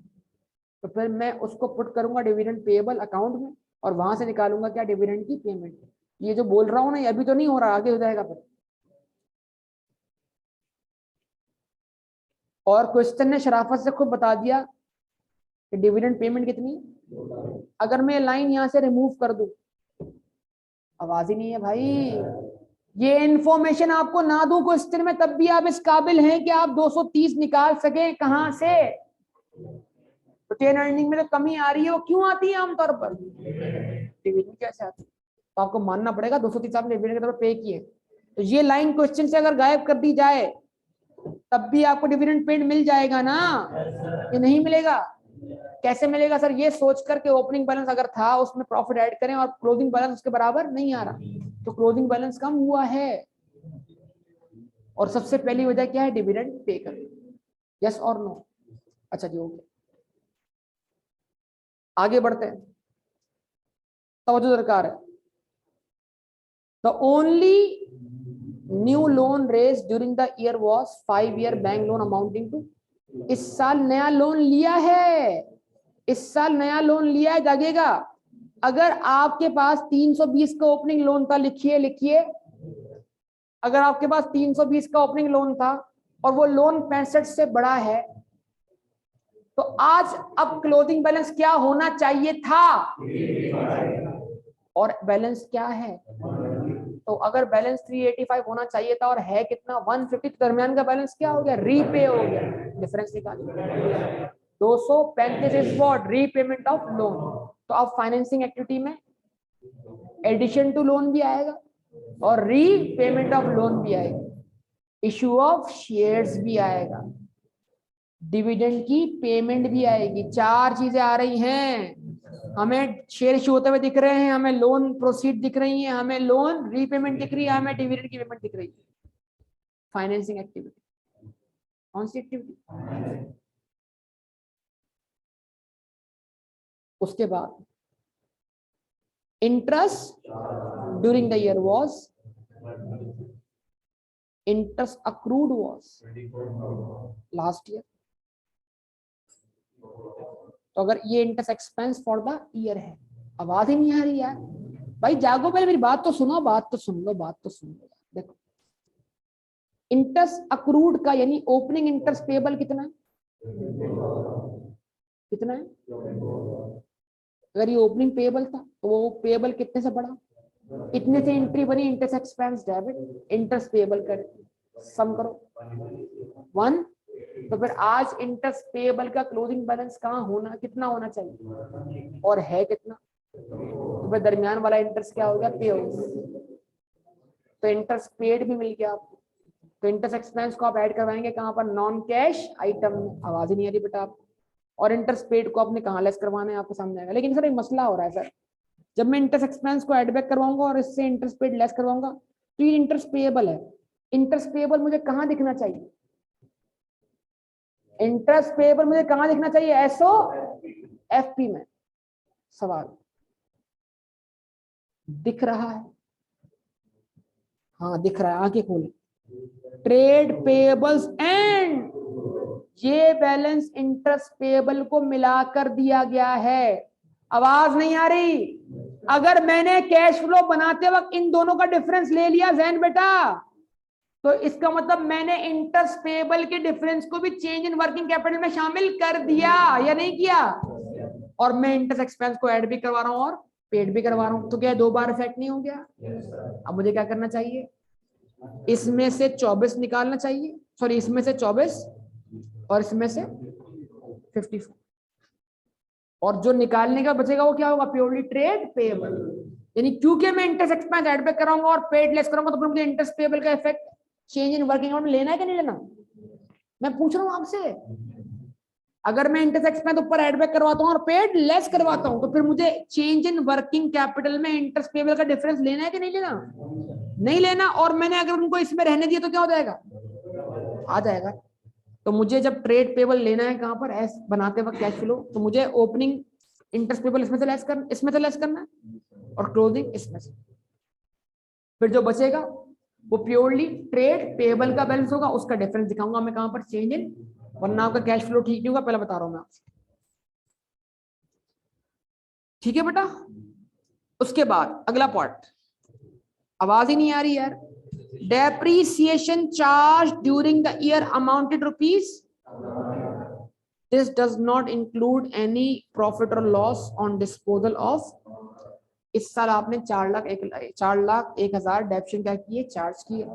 [SPEAKER 1] तो फिर मैं उसको पुट करूंगा डिविडेंड पेएबल अकाउंट में और वहां से निकालूंगा क्या, डिविडेंड की पेमेंट। ये जो बोल रहा हूं ना ये अभी तो नहीं हो रहा, आगे हो जाएगा फिर। और क्वेश्चन ने शराफत से खुद बता दिया कि डिविडेंड पेमेंट कितनी है। अगर मैं लाइन यहां से रिमूव कर दूं, आवाज ही नहीं है भाई, ये इंफॉर्मेशन आपको ना दूं क्वेश्चन में तब भी आप इस काबिल हैं कि आप 230 निकाल सके। कहां से, रिटेन अर्निंग में तो कमी आ रही है, वो क्यों आती है आमतौर पर, डिविडेंड कैसे आती है, तो आपको मानना पड़ेगा 230 आपने डिविडेंड के तौर पर पे किए। तो ये लाइन क्वेश्चन से अगर गायब कर दी जाए तब भी आपको डिविडेंड पेड मिल जाएगा ना, ये नहीं मिलेगा। कैसे मिलेगा सर, ये सोच करके ओपनिंग बैलेंस अगर था उसमें प्रॉफिट ऐड करें और क्लोजिंग बैलेंस उसके बराबर नहीं आ रहा, तो क्लोजिंग बैलेंस कम हुआ है। और सबसे पहली वजह क्या है, डिविडेंड पे कर, यस और नो। अच्छा जी, ओके, आगे बढ़ते हैं, तवज्जो दरकार है। The only new loan raised during the year was 5-year bank loan amounting to, इस साल नया लोन लिया है, इस साल नया लोन लिया है, जागेगा। अगर आपके पास 320 का ओपनिंग लोन था, लिखिए, अगर आपके पास 320 का ओपनिंग लोन था और वो लोन 65 से बड़ा है, तो आज अब क्लोजिंग बैलेंस क्या होना चाहिए था, और बैलेंस क्या है, तो अगर बैलेंस 385 होना चाहिए था और है कितना 150, तो दरमियान का बैलेंस क्या हो गया, रीपे हो गया। डिफरेंस निकालिए। 235 is what, repayment of loan. तो अब फाइनेंसिंग एक्टिविटी में एडिशन टू लोन भी आएगा और रीपेमेंट ऑफ लोन भी आएगा, इशू ऑफ शेयर्स भी आएगा, डिविडेंड की पेमेंट भी आएगी। 4 चीजें आ रही हैं। हमें शेयर इशू होते हुए दिख रहे हैं, हमें लोन प्रोसीड दिख रही है, हमें लोन रीपेमेंट दिख रही है, हमें डिविडेंड की पेमेंट दिख रही है। फाइनेंसिंग एक्टिविटी कौन सी एक्टिविटी? उसके बाद interest during the year was, interest accrued was last year. तो अगर ये interest expense for the year है, आवाज ही नहीं आ रही यार भाई, जागो पहले मेरी बात तो सुनो, बात तो सुन लो, बात तो सुन लो। देखो इंटरेस्ट अक्रूड का यानी ओपनिंग इंटरेस्ट पेबल कितना है, कितना है? अगर ये ओपनिंग पेबल था तो वो पेबल कितने से बढ़ा, इतने से एंट्री बनी, interest expense debit, interest payable कर सम करो 1। तो फिर आज इंटरेस्ट पेबल का क्लोजिंग बैलेंस कहाँ होना, कितना होना चाहिए और है कितना, तो फिर दरमियान वाला इंटरेस्ट क्या हो गया, पे हो गया। तो इंटरेस्ट पेड भी मिल गया आपको। तो इंटरेस्ट एक्सपेंस को आप ऐड करवाएंगे कहाँ पर, नॉन कैश आइटम में। आवाज ही नहीं आ रही बेटा आप। और इंटरेस्ट पेड को आपने कहाँ लेस करवाना है, आपको सामने आएगा। लेकिन सर एक मसला हो रहा है सर, जब मैं इंटरेस्ट एक्सपेंस को एड बैक करवाऊंगा और इससे इंटरेस्ट पेड लेस करवाऊंगा तो ये इंटरेस्ट पेएबल है। इंटरेस्ट पेएबल मुझे कहाँ दिखना चाहिए, इंटरेस्ट पेएबल मुझे कहाँ दिखना चाहिए, एसओ एफपी में। सवाल दिख रहा है? हाँ दिख रहा है, आंखें खोले। ट्रेड पेएबल्स एंड ये बैलेंस इंटरेस्ट पेएबल को मिलाकर दिया गया है। आवाज नहीं आ रही? अगर मैंने कैश फ्लो बनाते वक्त इन दोनों का डिफरेंस ले लिया जैन बेटा, तो इसका मतलब मैंने इंटरेस्ट पेएबल के डिफरेंस को भी चेंज इन वर्किंग कैपिटल में शामिल कर दिया या नहीं किया। और मैं इंटरेस्ट एक्सपेंस को ऐड भी करवा रहा हूं और पेड भी करवा रहा हूं, तो क्या 2 बार इफेक्ट नहीं हो गया? अब मुझे क्या करना चाहिए, इसमें से 24 निकालना चाहिए, सॉरी इसमें से 24 और इसमें से 54, और जो निकालने का बचेगा वो क्या होगा, प्योरली ट्रेड पेएबल। यानी क्योंकि मैं इंटरेस्ट एक्सपेंस ऐड बैक कराऊंगा और पेड लेस करूंगा, तो फिर मुझे इंटरेस्ट पेएबल का effect change in working capital में लेना है कि नहीं लेना? मैं पूछ रहा हूं आपसे। अगर मैं इंटरेस्ट एक्सपेंस ऊपर ऐड बैक करवाता हूं और पेड लेस करवाता हूं, तो फिर मुझे चेंज इन वर्किंग कैपिटल में इंटरेस्ट पेएबल का डिफरेंस लेना है कि नहीं लेना? नहीं लेना। और मैंने अगर उनको इसमें रहने दिया तो क्या हो जाएगा, आ जाएगा। तो मुझे जब ट्रेड पेबल लेना है कहां पर, एस बनाते वक्त कैश फ्लो, तो मुझे ओपनिंग इंटरेस्ट पेबल इसमें से लेस करना, इसमें से लेस करना है, और क्लोजिंग इसमें से। फिर जो बचेगा वो प्योरली ट्रेड पेबल का बैलेंस होगा, उसका डिफरेंस दिखाऊंगा मैं कहां पर, चेंज इन, वरना आपका कैश फ्लो ठीक नहीं होगा, पहले बता रहा हूं मैं आपसे। ठीक है बेटा? उसके बाद अगला पार्ट, आवाज ही नहीं आ रही यार। Depreciation charge during the year amounted rupees, this does not include any profit or loss on disposal of। इस साल आपने 4,01,000 डेप्शन क्या किए, चार्ज किए,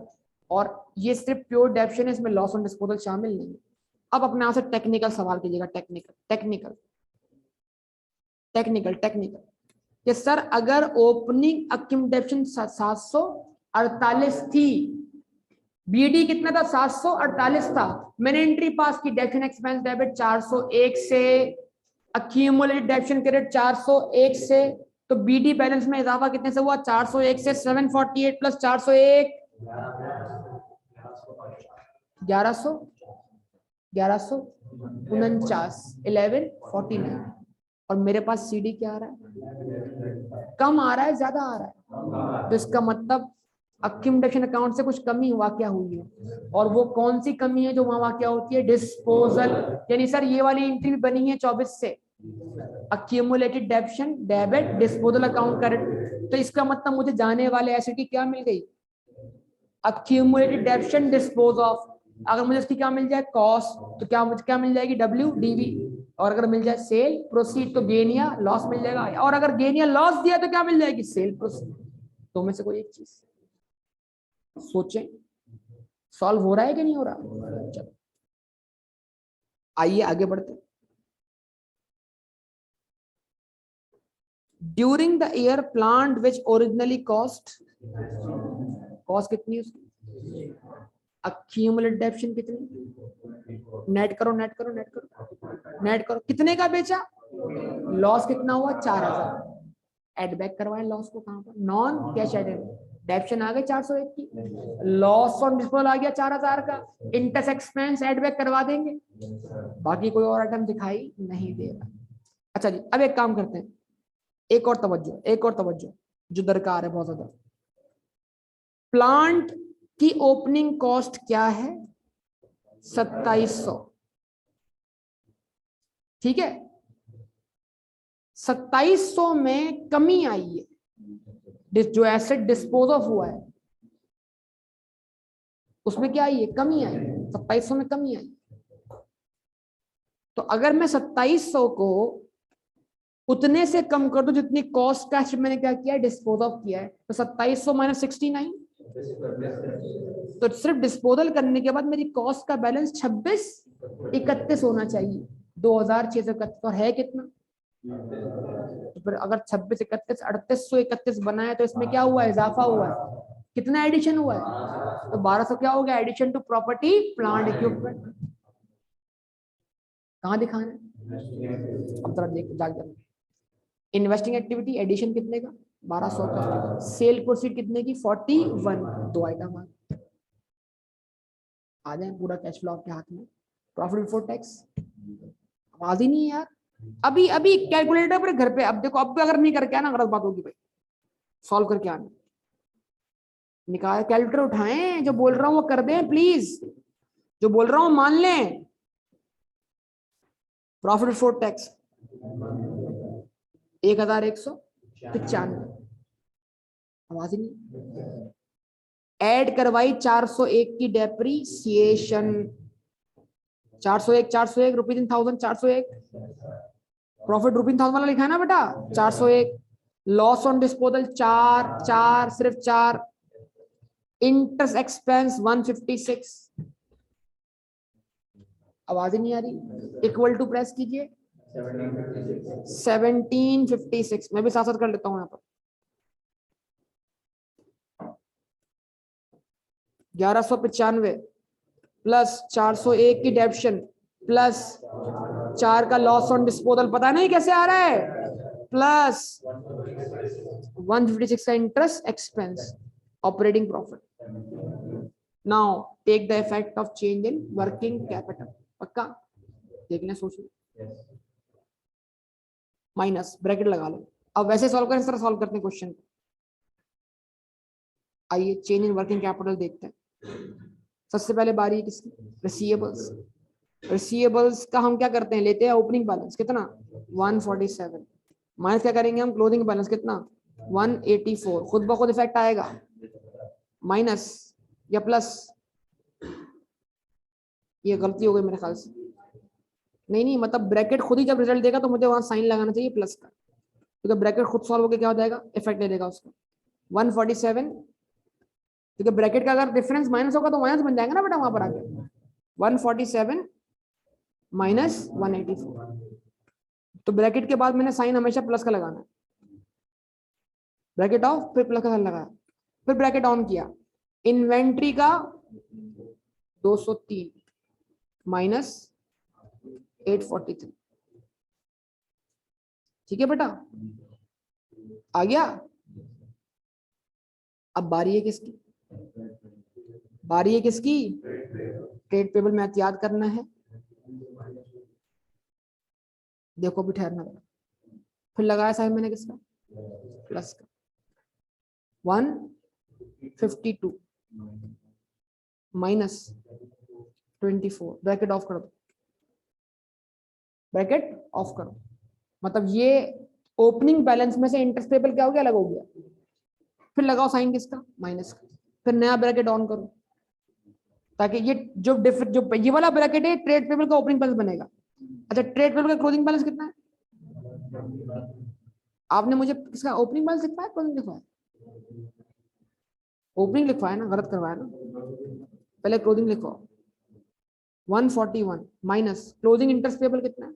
[SPEAKER 1] और ये सिर्फ प्योर डेप्शन है, इसमें लॉस ऑन डिस्पोजल शामिल नहीं है। अब अपने आप से टेक्निकल सवाल कीजिएगा, टेक्निकल कि सर अगर ओपनिंग अक्यूमुलेशन 748 थी, बीडी कितना था, 748 था, मैंने एंट्री पास की डेप्शन एक्सपेंस डेबिट 401 से, अक्यूमुलेटेड डेप्शन क्रेडिट 401 से, तो बीडी बैलेंस में इजाफा कितने से हुआ, 401 से 748 प्लस 401 1149 1149। और मेरे पास सीडी क्या आ रहा है, कम आ रहा है ज्यादा आ रहा है, तो इसका मतलब अक्यूमुलेशन अकाउंट से कुछ कमी वाकया हुई है। और वो कौन सी कमी है जो वहां वाकया होती है, डिस्पोजल। यानी सर ये वाली एंट्री भी बनी है 24 से, accumulated डेप्शन debit disposal account correct, तो इसका मतलब मुझे जाने वाले एसिड की क्या मिल गई, अक्यूमुलेटेड डेप्शन डिस्पोज ऑफ। अगर मुझे इसकी क्या मिल जाए, कॉस्ट, तो क्या मुझे क्या मिल जाएगी, डब्ल्यू डीवी। और अगर मिल जाए सेल प्रोसीड तो गेन या लॉस मिल जाएगा, और अगर गेन या लॉस दिया तो क्या मिल जाएगी, सेल प्रोसीड। तो में से कोई एक चीज। सोचें, सॉल्व हो रहा है कि नहीं हो रहा। चलो आइए आगे बढ़ते हैं। During the year plant which originally cost कितनी उसकी, अक्यूमुलेटेड डेप्शन कितनी, नेट करो नेट करो नेट करो नेट करो, कितने का बेचा, लॉस कितना हुआ 4000, एड बैक करवाए लॉस को, कहां पर, नॉन कैश आइटम, डेप्शन आ गए 401 की, लॉस ऑन डिस्पोजल आ गया 4000 का, इंटरेस्ट एक्सपेंस एड बैक करवा देंगे, बाकी कोई और आइटम दिखाई नहीं दे रहा। अच्छा जी, अब एक काम करते हैं, एक और तवज्जो जो दरकार है बहुत ज्यादा। प्लांट की ओपनिंग कॉस्ट क्या है, 2700, ठीक है। 2700 में कमी आई है, जो एसेट डिस्पोज ऑफ हुआ है उसमें क्या आई है, कमी आई है, 2700 में कमी आई। तो अगर मैं 2700 को उतने से कम कर दूं जितनी कॉस्ट का मैंने क्या किया, डिस्पोज ऑफ किया है, तो 2700 माइनस 69, तो सिर्फ डिस्पोजल करने के बाद मेरी कॉस्ट का बैलेंस 2631 होना चाहिए, 2631, और है कितना, तो फिर अगर 2631 3831 बना है तो इसमें क्या हुआ है, इजाफा हुआ है, कितना एडिशन हुआ है, तो 1200 क्या हो गया, addition to property plant equipment. कहाँ दिखाना है, अब जरा देख जाकर, इन्वेस्टिंग एक्टिविटी एडिशन कितने का, 1200 का, सेल प्रोसीड कितने की 41, दो आइटम आ जाए, पूरा कैश फ्लो आपके हाथ में, प्रॉफिट बिफोर टैक्स, आवाज ही नहीं है यार, अभी अभी कैलकुलेटर पर घर पे, अब देखो, अब अगर नहीं करके आना गलत बात होगी भाई, सॉल्व करके आना, निकाल कैलकुलेटर उठाएं, जो बोल रहा हूं वो कर दें प्लीज, जो बोल रहा हूं मान लें। प्रॉफिट बिफोर टैक्स 1195, आवाज ही नहीं, ऐड करवाई 401 की depreciation, 401 rupees in 1000, 401 profit rupees 1000 वाला लिखा है ना बेटा, 401, लॉस ऑन डिस्पोजल 4 सिर्फ 4, इंटरेस्ट एक्सपेंस 156, आवाज ही नहीं आ रही, इक्वल टू प्रेस कीजिए 1756, मैं भी साथ साथ कर लेता हूं यहाँ पर, 1195 प्लस 401 की डेप्शन प्लस 4 का लॉस ऑन डिस्पोजल, पता नहीं कैसे आ रहा है, प्लस 156 का interest expense, operating profit. Now take the effect of change in working capital, पक्का देखना, सोच लो, माइनस ब्रैकेट लगा लो। अब वैसे सॉल्व करें, इस तरह सॉल्व करते हैं क्वेश्चन। आइए चेंज इन वर्किंग कैपिटल देखते हैं। सबसे पहले बारी किसकी, रिसीवेबल्स। रिसीवेबल्स का हम क्या करते हैं, लेते हैं ओपनिंग बैलेंस कितना 147, माइनस क्या करेंगे हम, क्लोजिंग बैलेंस कितना 184, खुद ब खुद इफेक्ट आएगा, माइनस या प्लस, ये गलती हो गई मेरे ख्याल से, नहीं मतलब ब्रैकेट खुद ही जब रिजल्ट देगा तो मुझे वहां साइन लगाना चाहिए प्लस का, क्योंकि ब्रैकेट खुद सॉल्व होकर क्या हो जाएगा, इफेक्ट दे देगा उसका 147, क्योंकि ब्रैकेट का अगर डिफरेंस माइनस होगा तो माइनस बन जाएगा ना बेटा वहां पर आके, 147 माइनस 184, तो ब्रैकेट के बाद मैंने साइन हमेशा प्लस का लगाना है, ब्रैकेट ऑफ फिर प्लस का साइन लगाया, फिर ब्रैकेट ऑन किया, इन्वेंट्री का 203 माइनस 843, ठीक है बेटा, आ गया। अब बारी है किसकी, बारी है किसकी, ट्रेड पेबल में एहतियात करना है, देखो भी ठहरना, फिर लगाया साइन मैंने किसका, प्लस का, 152 माइनस 24, ब्रैकेट ऑफ कर दो, ब्रैकेट ऑफ करो, मतलब ये ओपनिंग बैलेंस में से इंटरेस्ट पेबल क्या हो गया, अलग हो गया, फिर लगाओ साइन किसका, माइनस का, फिर नया ब्रैकेट ऑन करो, ताकि ये जो ये वाला ब्रैकेट है ट्रेड पेबल का ओपनिंग बैलेंस बनेगा। अच्छा ट्रेड पेबल का क्लोजिंग बैलेंस कितना है, आपने मुझे किसका ओपनिंग बैलेंस लिखवाया, क्लोजिंग लिखवाया, ओपनिंग लिखवाया ना, गलत करवाया ना, पहले क्लोजिंग लिखो। 141 माइनस क्लोजिंग इंटरेस्ट पेबल कितना है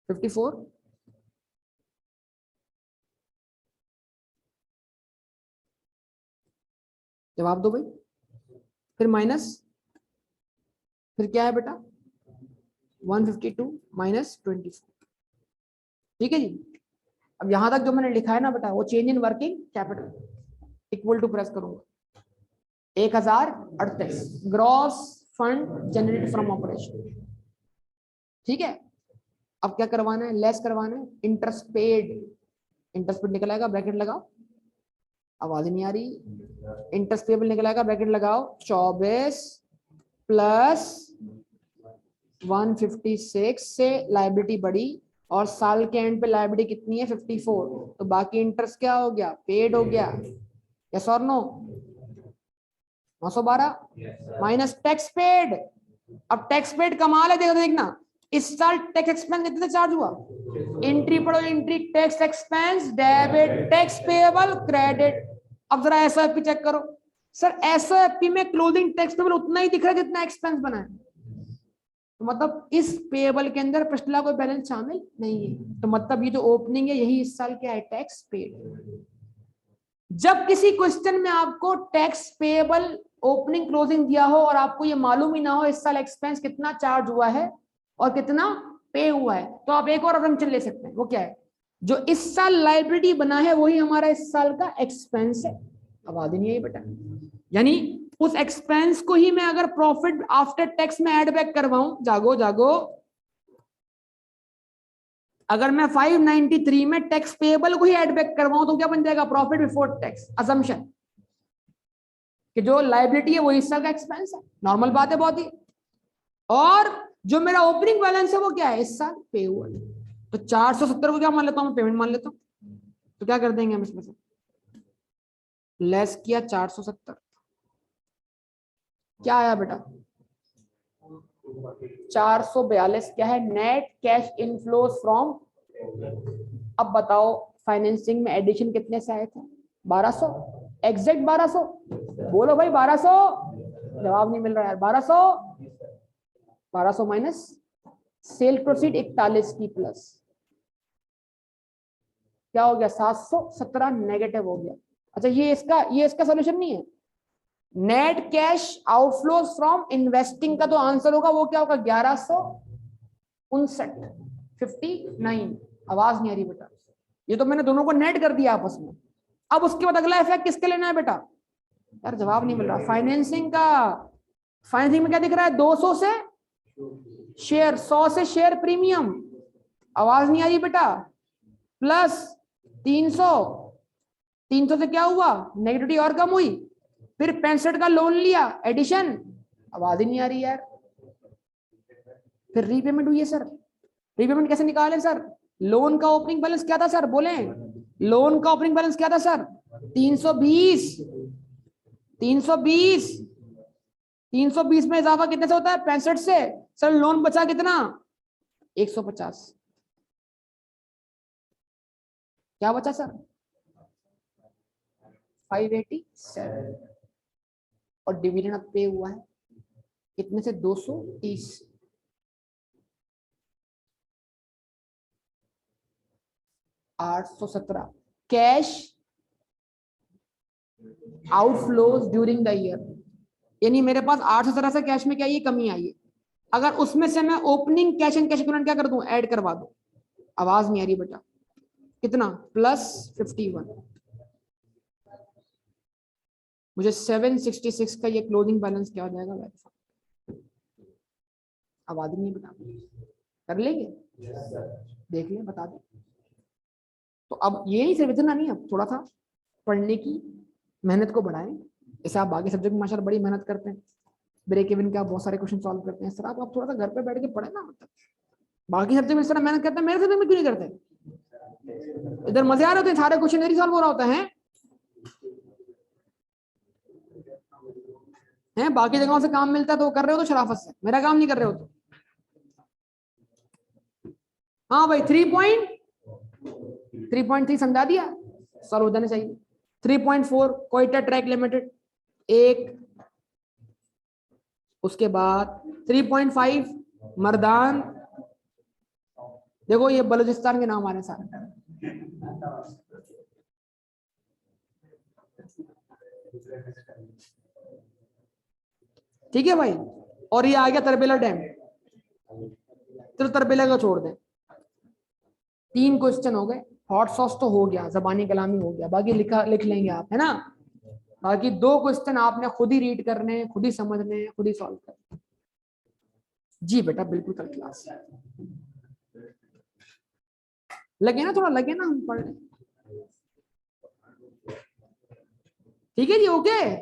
[SPEAKER 1] 54, जवाब दो भाई। फिर माइनस, फिर क्या है बेटा 152 माइनस 24, ठीक है जी। अब यहां तक जो मैंने लिखा है ना बेटा वो change in working capital equal to press करूंगा 1038 gross fund generate from operation, ठीक है। अब क्या करवाना है, लेस करवाना है इंटरेस्ट पेड, इंटरेस्ट पेड निकल आएगा ब्रैकेट लगाओ, आवाज नहीं आ रही, इंटरेस्ट पेबल निकल आएगा ब्रैकेट लगाओ 24 प्लस 156 से लाइबिलिटी बढ़ी और साल के एंड पे लाइबिलिटी कितनी है 54, तो बाकी इंटरेस्ट क्या हो गया पेड हो गया, यस और नो 912 माइनस टैक्स पेड। अब टैक्स पेड कमाल है, देखना इस साल टैक्स एक्सपेंस कितने चार्ज हुआ, एंट्री पढ़ो entry tax expense debit tax payable credit. अब जरा एसओएफपी चेक करो सर, एसओएफपी में क्लोजिंग टैक्स पेबल उतना ही दिख रहा है जितना एक्सपेंस बना है, तो मतलब इस पेएबल के अंदर पिछला कोई बैलेंस शामिल नहीं है, तो मतलब ये जो ओपनिंग है यही इस साल क्या है टैक्स पेड। जब किसी क्वेश्चन में आपको टैक्स पेएबल ओपनिंग क्लोजिंग दिया हो और आपको ये मालूम ही ना हो इस साल एक्सपेंस कितना चार्ज हुआ है और कितना पे हुआ है, तो आप एक और असम्पशन ले सकते हैं, वो क्या है जो इस साल लाइबिलिटी बना है वही हमारा इस साल का एक्सपेंस है। आवाज नहीं आई बेटा, यानी उस एक्सपेंस को ही मैं अगर प्रॉफिट आफ्टर टैक्स में ऐड बैक करवाऊं, जागो जागो, अगर मैं 593 में टैक्स पेएबल को ही ऐड बैक करवाऊं तो क्या बन जाएगा प्रॉफिट बिफोर टैक्स, असम्पशन कि जो लाइबिलिटी है वो इस साल का एक्सपेंस है, नॉर्मल बात है बहुत ही, और जो मेरा ओपनिंग बैलेंस है वो क्या है इस साल पे हुआ, तो 470 को क्या मान लेता हूं मैं पेमेंट मान लेता हूं, तो क्या कर देंगे हम इसमें से लेस किया 470, क्या आया बेटा 442 क्या है नेट कैश इनफ्लोज फ्रॉम। अब बताओ फाइनेंसिंग में एडिशन कितने से आए थे 1200, एग्जैक्ट 1200, बोलो भाई 1200, जवाब नहीं मिल रहा यार, 1200 माइनस सेल प्रोसीड 41 की प्लस क्या हो गया 717 नेगेटिव हो गया। अच्छा ये इसका सॉल्यूशन नहीं है, net cash outflows from investing का तो आंसर होगा वो क्या होगा 1159, आवाज नहीं आ रही बेटा, ये तो मैंने दोनों को नेट कर दिया आपस में। अब उसके बाद अगला इफेक्ट किसके लेना है बेटा, यार जवाब नहीं मिल रहा, फाइनेंसिंग का, फाइनेंसिंग में क्या दिख रहा है 200 से शेयर, 100 से शेयर प्रीमियम, आवाज नहीं आ रही बेटा, प्लस 300 से क्या हुआ नेगेटिविटी और कम हुई, फिर 65 का लोन लिया एडिशन, आवाज ही नहीं आ रही यार, फिर रीपेमेंट हुई है सर, रीपेमेंट कैसे निकाले सर, लोन का ओपनिंग बैलेंस क्या था सर, बोले लोन का ओपनिंग बैलेंस क्या था सर 320 में इजाफा कितने से होता है 65 से, सर लोन बचा कितना 150, क्या बचा सर 587, और डिविडेंड अब पे हुआ है कितने से 230, $817 cash outflows during the year, यानी मेरे पास 817 से कैश में क्या ये कमी आई है, अगर उसमें से मैं opening cash and cash equivalent क्या कर दूं ऐड करवा दूं, आवाज नहीं आ रही बेटा, कितना +51, मुझे 766 का ये क्लोजिंग बैलेंस क्या हो जाएगा, आवाज नहीं बता, कर लेंगे देख लें बता दें। तो अब ये नहीं सिर्फ इतना नहीं, अब थोड़ा सा पढ़ने की मेहनत को बढ़ाएं, जैसे आप बाकी सब्जेक्ट में माशाल्लाह बड़ी मेहनत करते हैं, ब्रेक इवन का बहुत सारे क्वेश्चन सॉल्व करते हैं, सर आप थोड़ा सा घर पे बैठ के पढ़े ना, मतलब बाकी सब्जेक्ट में इस तरह मेहनत करते हैं, मेरे सब्जेक्ट में क्यों नहीं करते, इधर मजे आ रहे होते हैं, सारे क्वेश्चन इधर ही सॉल्व हो रहा होता है, हैं बाकी जगहों से काम मिलता है तो वो कर रहे हो तो शराफत से, मेरा काम नहीं कर रहे हो तो। हाँ भाई 3.3 समझा दिया, सॉल्व हो जाना चाहिए। 3.4 कोयटा ट्रैक लिमिटेड एक, उसके बाद 3.5 मर्दान, देखो ये बलूचिस्तान के नाम आ रहे हैं सारे, ठीक है भाई। और ये आ गया तरबेला डैम, तो तरबेला का छोड़ दें। 3 क्वेश्चन हो गए। हॉट सॉस तो हो गया, जबानी कलामी हो गया, बाकी लिख लेंगे आप, है ना। बाकी 2 क्वेश्चन आपने खुद ही रीड करने हैं, खुद ही समझने हैं, खुद ही सॉल्व करने हैं। जी बेटा बिल्कुल कल क्लास लगे ना, थोड़ा लगे ना, हम पढ़ लें। ठीक है जी, ओके।